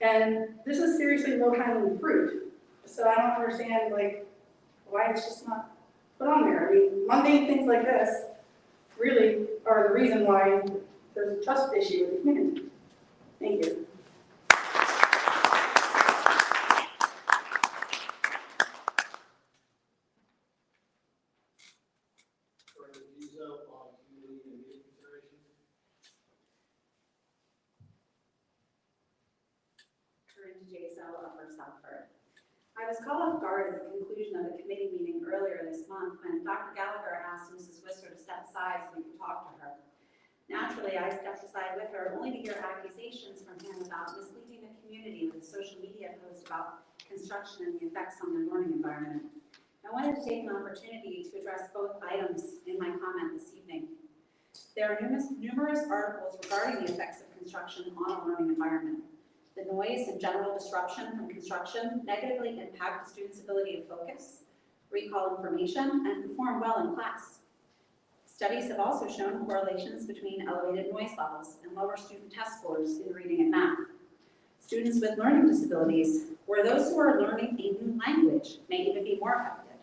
And this is seriously low-hanging fruit. So I don't understand why it's just not put on there. I mean, mundane things like this really are the reason why there's a trust issue with the community. Thank you. Upper Southford. I was caught off guard at the conclusion of the committee meeting earlier this month when Dr. Gallagher asked Mrs. Whistler to step aside so we could talk to her. Naturally, I stepped aside with her only to hear accusations from him about misleading the community with a social media post about construction and the effects on the learning environment. I wanted to take an opportunity to address both items in my comment this evening. There are numerous articles regarding the effects of construction on a learning environment. The noise and general disruption from construction negatively impact the student's ability to focus, recall information, and perform well in class. Studies have also shown correlations between elevated noise levels and lower student test scores in reading and math. Students with learning disabilities, or those who are learning a new language, may even be more affected.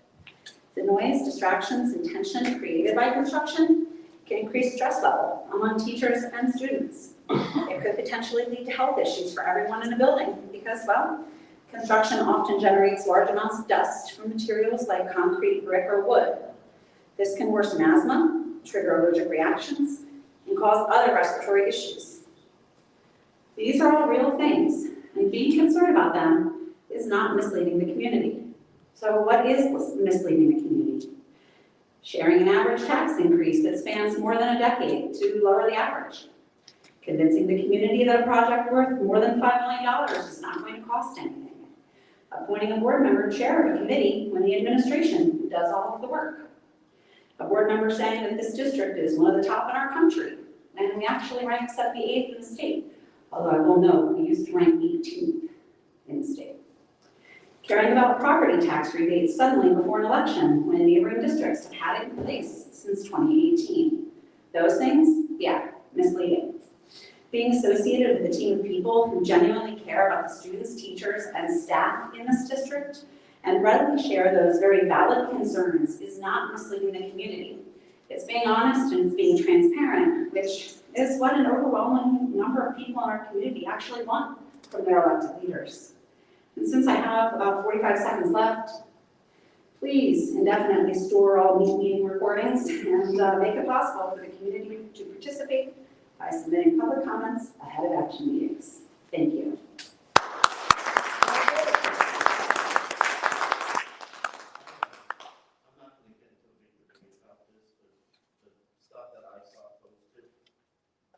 The noise, distractions, and tension created by construction can increase stress level among teachers and students. It could potentially lead to health issues for everyone in a building because, well, construction often generates large amounts of dust from materials like concrete, brick, or wood. This can worsen asthma, trigger allergic reactions, and cause other respiratory issues. These are all real things, and being concerned about them is not misleading the community. So what is misleading the community? Sharing an average tax increase that spans more than a decade to lower the average. Convincing the community that a project worth more than $5 million is not going to cost anything. Appointing a board member to chair of a committee when the administration does all of the work. A board member saying that this district is one of the top in our country, and we actually rank 78th in the state. Although I will note, we used to rank 18th in the state. Caring about property tax rebates suddenly before an election when neighboring districts have had it in place since 2018. Those things, yeah, misleading. Being associated with a team of people who genuinely care about the students, teachers, and staff in this district and readily share those very valid concerns is not misleading the community. It's being honest and it's being transparent, which is what an overwhelming number of people in our community actually want from their elected leaders. And since I have about 45 seconds left, please indefinitely store all meeting recordings and make it possible for the community to participate by submitting public comments ahead of action meetings. Thank you.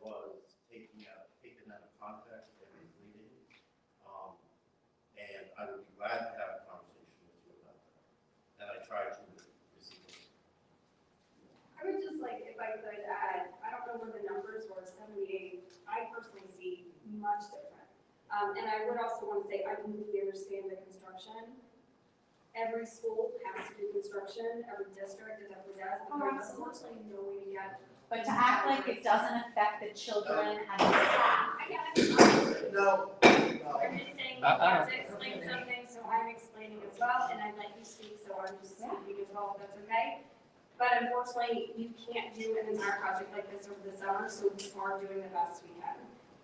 Was taken out of context and misleading. And I would be glad to have a conversation with you about that. And I tried to receive it. I would just like, if I could add, I don't know where the numbers were, 78, I personally see much different. And I would also want to say, I completely understand the construction. Every school has to do construction, every district, it definitely does. But there's unfortunately no way to get. But to act like it doesn't affect the children and the staff. No. I'm just saying, you have to explain something, so I'm explaining as well, and I'd let you speak, so I'm just speaking as well, if that's okay. But unfortunately, you can't do an entire project like this over the summer, so we are doing the best we can.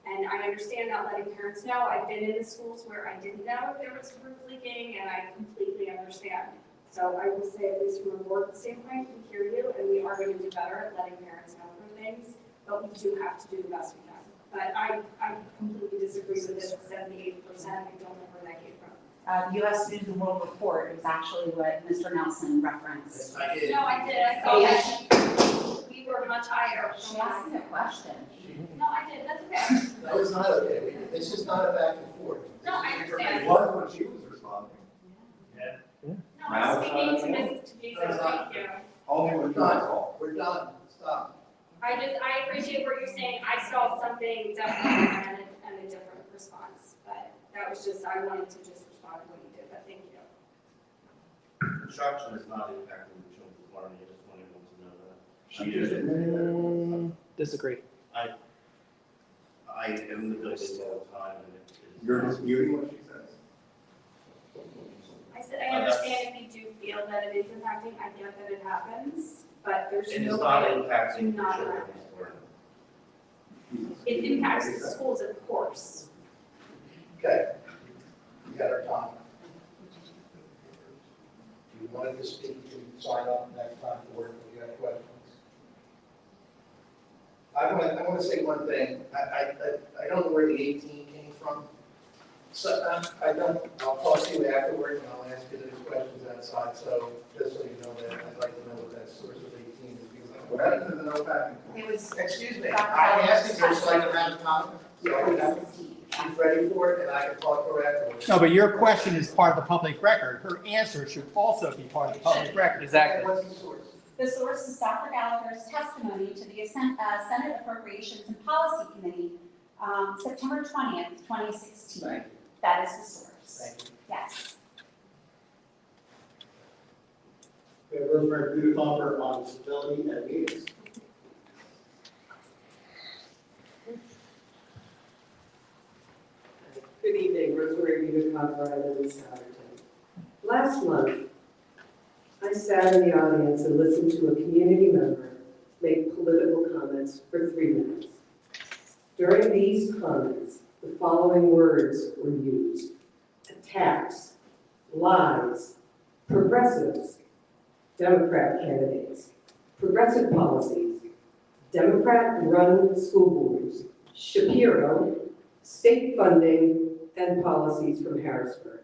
And I understand not letting parents know. I've been in the schools where I didn't know if there was roof leaking, and I completely understand. So I will say, at least from a board standpoint, we hear you, and we are going to do better at letting parents know for things, but we do have to do the best we can. But I completely disagree with this 78%. I don't know where that came from. The U.S. News and World Report is actually what Mr. Nelson referenced. No, I did. I saw that. We were much higher. She asked me a question. No, I did. That's okay. No, it's not okay. This is not a back and forth. No, I understand. It was when she was responding. Yeah. No, I'm speaking to Mrs. Theresa. Thank you. Only we're done. We're done. Stop. I appreciate what you're saying. I saw something definitely and a different response, but that was just, I wanted to just respond to what you did, but thank you. Construction is not impacting the children's learning. I just wanted them to know that. Disagree. I am in the building all the time, and You're disputing what she says. I said, I understand if you do feel that it is impacting, I get that it happens, but there's it no is not way impacting to the not children's happen. learning. It impacts the schools, of course. Okay. You got our time. Do you want to speak, you can sign up next time for work if you have questions. I want to say one thing. I don't know where the 18 came from. So I'll talk to you afterward and I'll ask you those questions outside. So just so you know that, I'd like to know what that source of 18 is because what happened to the no pattern? It was. Excuse me. I asked you for a slight amount of time. So she's ready for it and I can talk to her afterwards. No, but your question is part of the public record. Her answer should also be part of the public record. Exactly. What's the source? The source is Dr. Gallagher's testimony to the Senate Appropriations and Policy Committee, September 20th, 2016. Thank you. That is the source. Thank you. Yes. We have Rosemary Budenhofer on civility at meetings. Good evening, Rosemary Budenhofer, I live in Souderton. Last month, I I sat in the audience and listened to a community member make political comments for 3 minutes. During these comments, the following words were used: attacks, lies, progressives, Democrat candidates, progressive policies, Democrat-run school boards, Shapiro, state funding, and policies from Harrisburg.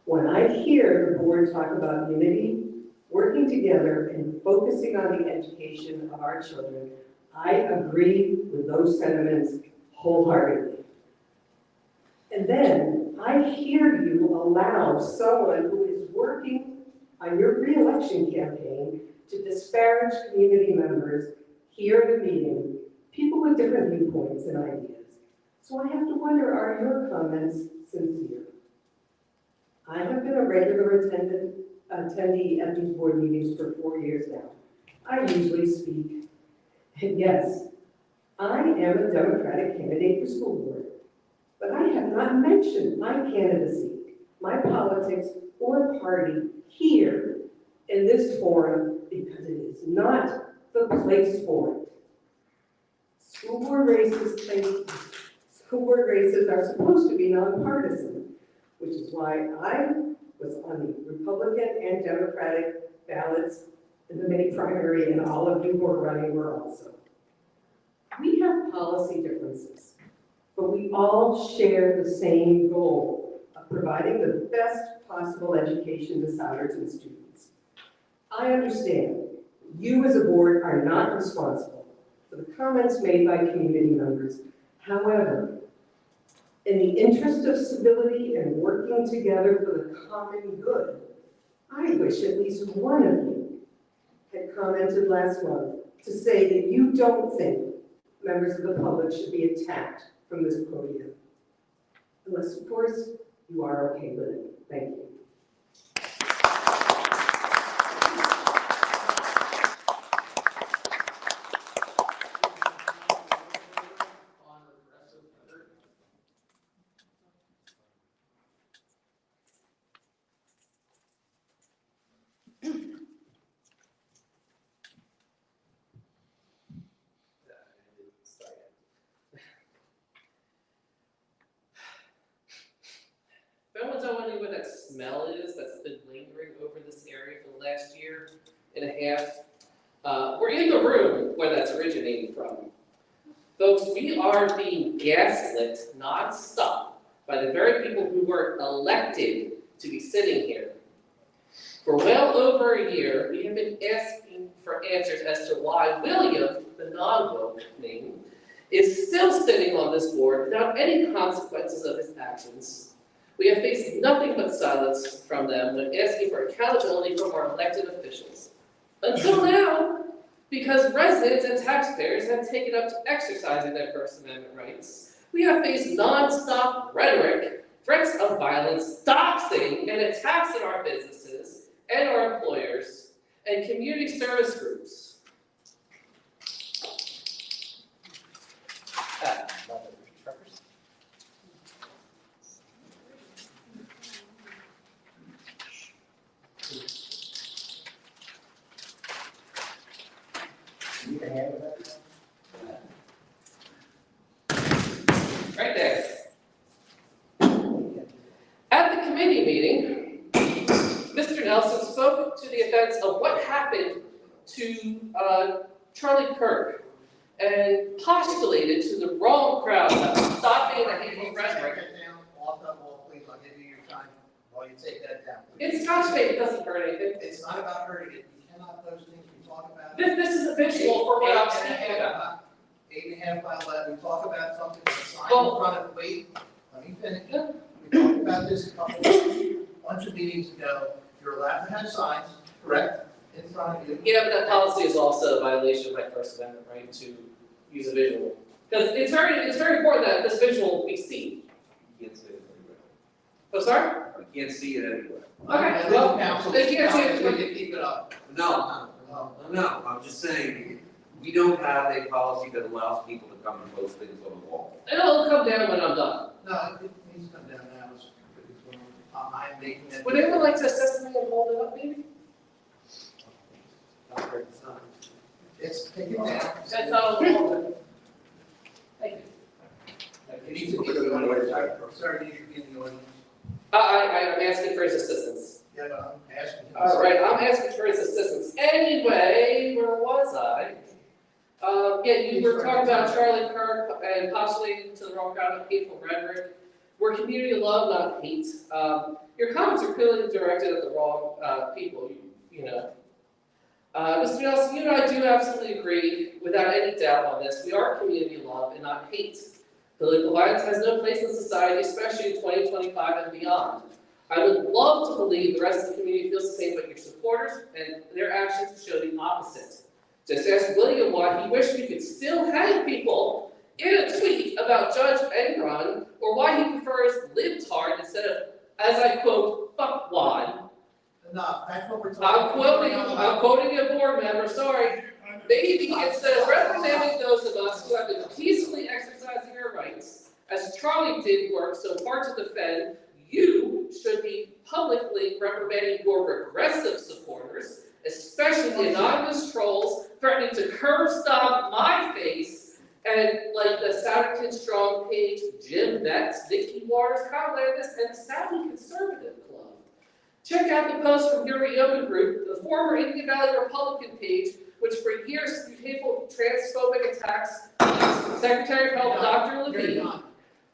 When I hear the board talk about unity, working together, and focusing on the education of our children, I agree with those sentiments wholeheartedly. And then I hear you allow someone who is working on your re-election campaign to disparage community members here in the meeting, people with different viewpoints and ideas. So I have to wonder, are your comments sincere? I have been a regular attendee at these board meetings for 4 years now. I usually speak. And yes, I am a Democratic candidate for school board, but I have not mentioned my candidacy, my politics, or party here in this forum because it is not the place for it. School board races are supposed to be nonpartisan, which is why I was on the Republican and Democratic ballots in the mini primary, and all of you who are running were also. We have policy differences, but we all share the same goal of providing the best possible education to Souderton students. I understand you as a board are not responsible for the comments made by community members. However, in the interest of civility and working together for the common good, I wish at least one of you had commented last month to say that you don't think members of the public should be attacked from this podium. Unless, of course, you are okay with it. Thank you. If anyone's wondering what that smell is that's been lingering over this area for the last year and a half, we're in the room where that's originating from. Folks, we are being gaslit nonstop by the very people who were elected to be sitting here. For well over a year, we have been asking for answers as to why William, the non-woke name, is still sitting on this board without any consequences of his actions. We have faced nothing but silence from them when asking for accountability from our elected officials. Until now, because residents and taxpayers have taken up to exercising their First Amendment rights, we have faced non-stop rhetoric, threats of violence, doxing, and attacks at our businesses and our employers and community service groups. Right there. At the committee meeting, Mr. Nelson spoke to the events of what happened to Charlie Kirk and postulated to the wrong crowd that was stopping the hateful rhetoric. Off that wall, please, I'll give you your time while you take that down. It's Scotch tape, it doesn't hurt anything. It's not about hurting it, you cannot post things, we talk about. This is a visual for what I'm speaking about. 8.5 by 11, we talk about something, a sign in front of, wait, let me finish. We talked about this a bunch of meetings ago, you're allowed to have signs, correct, in front of you. Yeah, but that policy is also a violation of my First Amendment right to use a visual. Because it's very important that this visual be seen. You can't see it anywhere. Oh, sorry? You can't see it anywhere. Okay, well, if you can't see it, we can keep it up. No, I'm just saying, we don't have a policy that allows people to come and post things on the wall. it'll come down when I'm done. No, it needs to come down now, I'm making that. Would anyone like to assist me and hold it up, maybe? It's taken down. That's all. Thank you. You need to be in the audience. Sorry, you need to be in the audience. I'm asking for his assistance. Yeah, but I'm asking. All right, I'm asking for his assistance. Anyway, where was I? Yeah, you were talking about Charlie Kirk and possibly to the wrong crowd of hateful rhetoric. We're a community of love, not hate. Your comments are clearly directed at the wrong people, you know. Mr. Nelson, you and I do absolutely agree, without any doubt on this. We are a community of love and not hate. Political violence has no place in society, especially in 2025 and beyond. I would love to believe the rest of the community feels the same, but your supporters and their actions show the opposite. Just ask William why he wished we could still hang people in a tweet about Judge Enron, or why he prefers libtard instead of, as I quote, fuckwad. No, that's what we're talking I'm quoting a board member, sorry. Maybe instead of reprimanding those of us who have been peacefully exercising our rights, as Charlie did work so hard to defend, you should be publicly reprimanding your regressive supporters, especially the anonymous trolls threatening to curb stomp my face, and like the Souderton Strong page, Jim Metz, Vicky Waters, Kyle Landis, and Sally Conservative Club. Check out the post from your Yoga group, the former Indian Valley Republican page, which for years through hateful transphobic attacks, Secretary of Health Dr. Levine.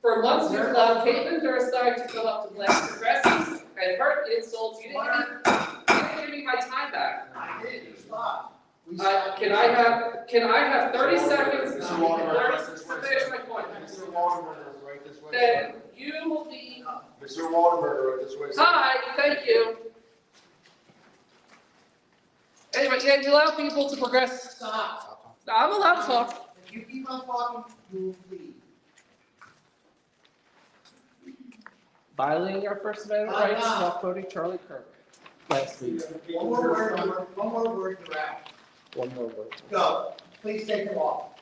For months, you allowed Caitlin Durstein to come up to blast progressives and hurt insults. You didn't give me my time back. I did, you stopped. Can I have 30 seconds to finish my point? Mr. Waldenberger, right this way. Then you will be. Mr. Waldenberger, right this way. Hi, thank you. Anyway, yeah, you allow people to progress. Stop. I'm allowed to talk. If you keep on talking, you will leave. Violating our First Amendment I'm rights not. while quoting Charlie Kirk last week. One more word, you're out. One more word. Go. Please take them off.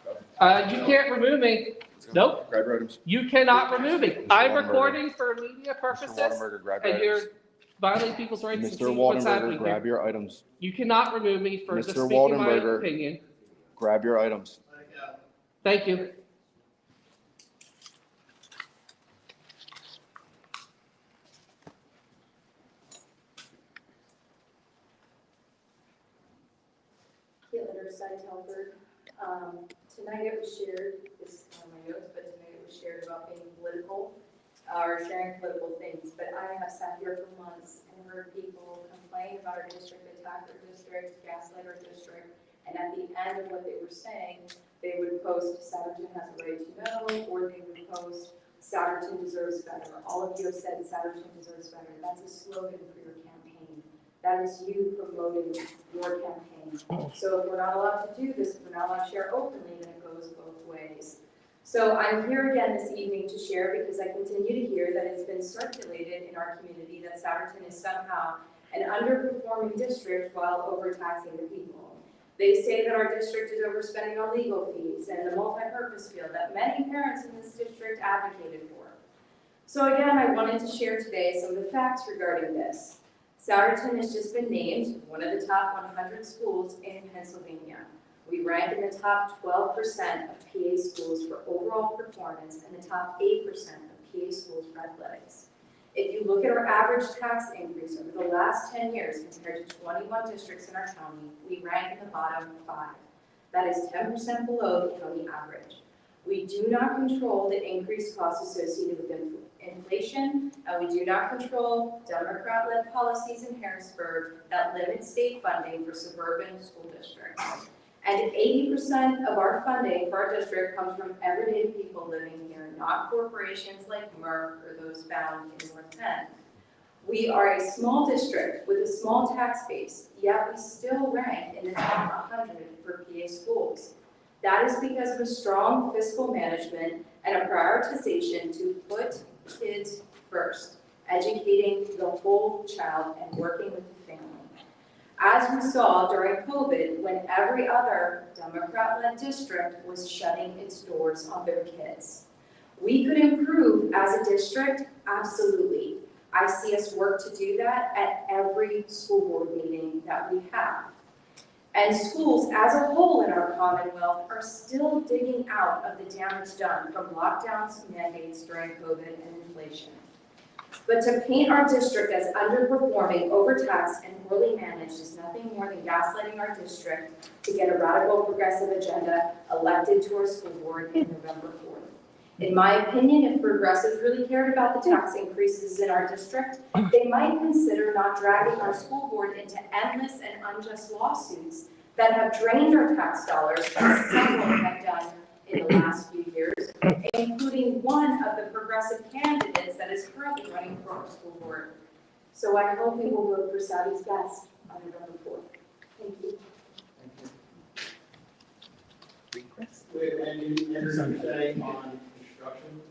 You can't remove me. Nope. Grab your items. You cannot remove me. I'm Waldenberger. recording for media purposes, Waldenberger, grab your and you're items. violating people's rights and Mr. seeing what's Waldenberger, happening grab here. your items. You cannot remove me for just Mr. speaking my Waldenberger. opinion. Grab your items. Thank you. Caitlin Side Telford. Tonight it was shared, this is on my notes, but tonight it was shared about being political, or sharing political things. But I have sat here for months and heard people complain about our district, attack our district, gaslight our district, and at the end of what they were saying, they would post Souderton has a right to know, or they would post Souderton deserves better. All of you have said Souderton deserves better. That's a slogan for your campaign. That is you promoting your campaign. So if we're not allowed to do this, if we're not allowed to share openly, then it goes both ways. So I'm here again this evening to share because I continue to hear that it's been circulated in our community that Souderton is somehow an underperforming district while overtaxing the people. They say that our district is overspending on legal fees and the multi-purpose field that many parents in this district advocated for. So again, I wanted to share today some of the facts regarding this. Souderton has just been named one of the top 100 schools in Pennsylvania. We rank in the top 12% of PA schools for overall performance and the top 8% of PA schools for athletics. If you look at our average tax increase over the last 10 years compared to 21 districts in our county, we rank in the bottom 5. That is 10% below the county average. We do not control the increased costs associated with inflation, and we do not control Democrat-led policies in Harrisburg that limit state funding for suburban school districts. And 80% of our funding for our district comes from everyday people living here, not corporations like Merck or those found in North Penn. We are a small district with a small tax base, yet we still rank in the top 100 for PA schools. That is because of a strong fiscal management and a prioritization to put kids first, educating the whole child and working with the family. As we saw during COVID, when every other Democrat-led district was shutting its doors on their kids. We could improve as a district, absolutely. I see us work to do that at every school board meeting that we have. And schools as a whole in our Commonwealth are still digging out of the damage done from lockdowns, mandates during COVID and inflation. But to paint our district as underperforming, overtaxed, and poorly managed is nothing more than gaslighting our district to get a radical progressive agenda elected to our school board in November 4th. In my opinion, if progressives really cared about the tax increases in our district, they might consider not dragging our school board into endless and unjust lawsuits that have drained our tax dollars, as several have done in the last few years, including one of the progressive candidates that is currently running for our school board. So I hope you will vote for Saudi's best on November 4th. Thank you. And you say on construction?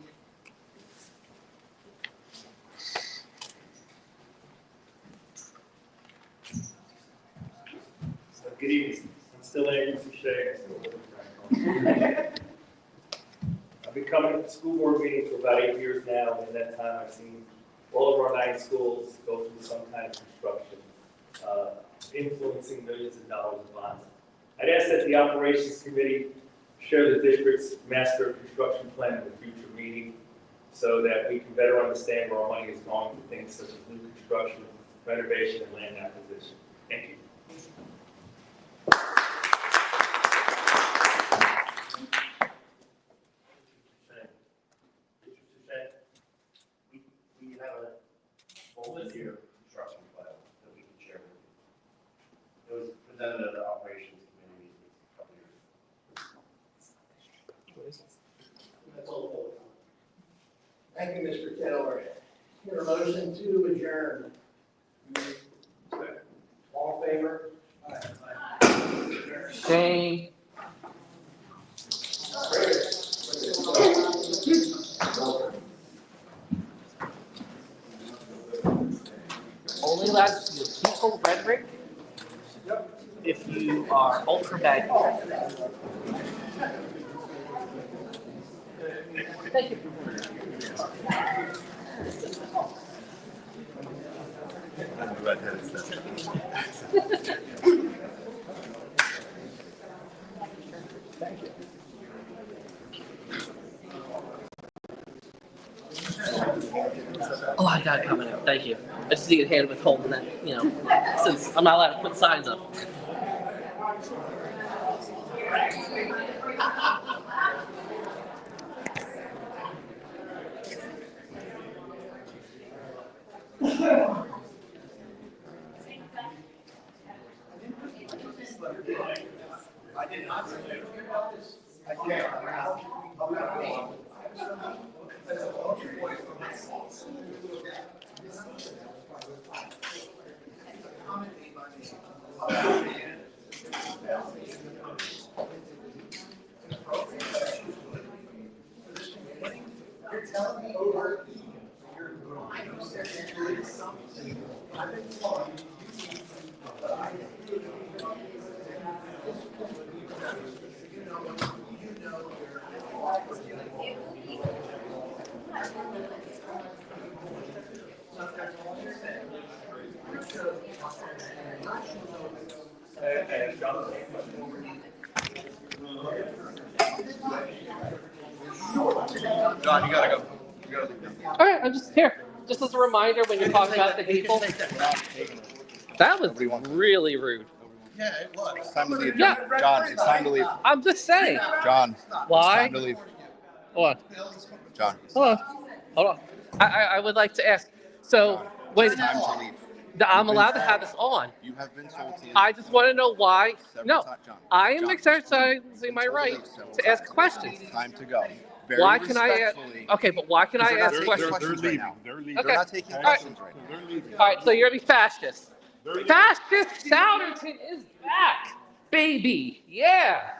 Good evening. I'm still Andrew Suchet. I've been coming to the school board meeting for about 8 years now, and in that time I've seen all of our 9 schools go through some kind of construction, influencing millions of dollars of bonds. I'd ask that the operations committee share the district's master construction plan in a future meeting so that we can better understand where our money is going for things such as new construction, renovation, and land acquisition. Thank you. We have a volunteer construction plan that we can share with you. It was presented at the operations committee a couple years ago. That's all. Thank you, Mr. Taylor. Your motion to adjourn. All in favor? Aye. Shame. Only allowed to use peaceful rhetoric if you are ultra bad. Thank you. Thank you. Oh, I got it coming out. Thank you. I just need a hand with holding that, since I'm not allowed to put signs up. I did not say about this. I did. You're telling me over. I know there is something. I've been telling you. John, you gotta go. All right, I'm just here. Just as a reminder when you're talking about the people. That was really rude. Yeah, it was. It's time to leave. Yeah. John, it's time to leave. I'm just saying. John, Why? it's time to leave. Hold on. John. Hold on. I would like to ask. So when It's time to leave. I'm allowed to have this on. You have been told to leave. I just want to know why. Several No, times, John. I am John, exercising my right to ask questions. It's time to go. Very Why can I ask? respectfully. Okay, but why can I They're not ask taking questions? questions right now. Okay. They're not taking All right. questions right now. All right, so you're gonna be fascist. Fascist Souderton is back, baby. Yeah.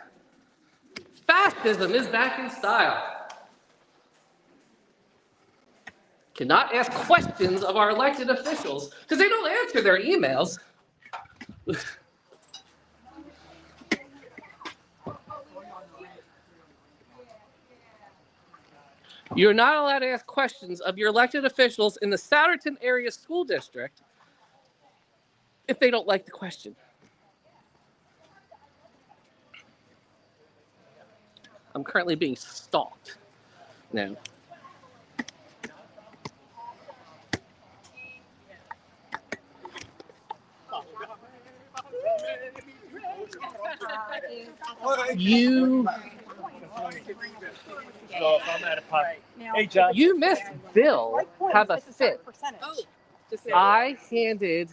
Fascism is back in style. Cannot ask questions of our elected officials because they don't answer their emails. You're not allowed to ask questions of your elected officials in the Souderton area school district if they don't like the question. I'm currently being stalked now. You So if I'm at a pocket, hey John. you missed Bill have a fit. I handed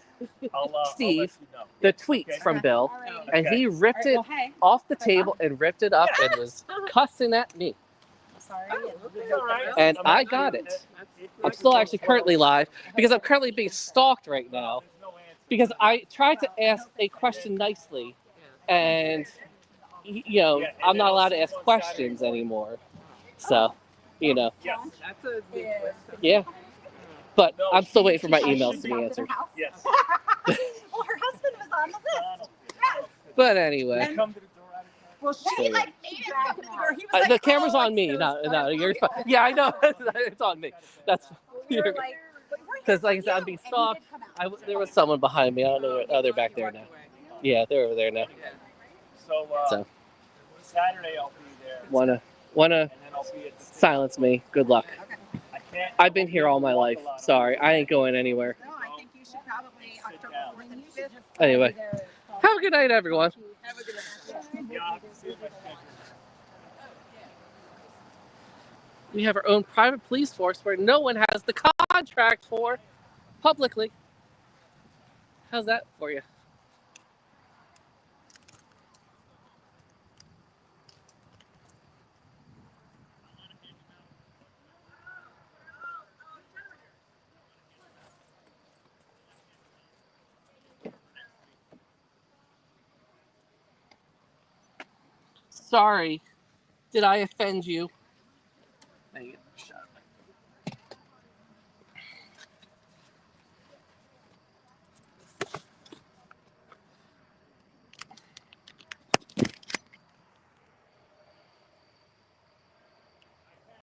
Steve the tweets from Bill, and he ripped it off the table and ripped it up and was cussing at me. And I got it. I'm still actually currently live because I'm currently being stalked right now because I tried to ask a question nicely, and I'm not allowed to ask questions anymore. So, yeah. But I'm still waiting for my emails to be answered. Yes. Well, her husband was on the list. Yes. But anyway. Well, she like made it so clear. He was The camera's on me. No, you're fine. Yeah, I know. It's on me. That's because, like I said, I'm being stalked. There was someone behind me. I don't know. Oh, they're back there now. Yeah, they're over there now. So Saturday I'll be there. Wanna silence me? Good luck. I've been here all my life. Sorry, I ain't going anywhere. No, I think you should probably October 4th and 5th. Anyway, have a good night, everyone. Have a good night. We have our own private police force where no one has the contract for publicly. How's that for you? Sorry, did I offend you? Dang it, shut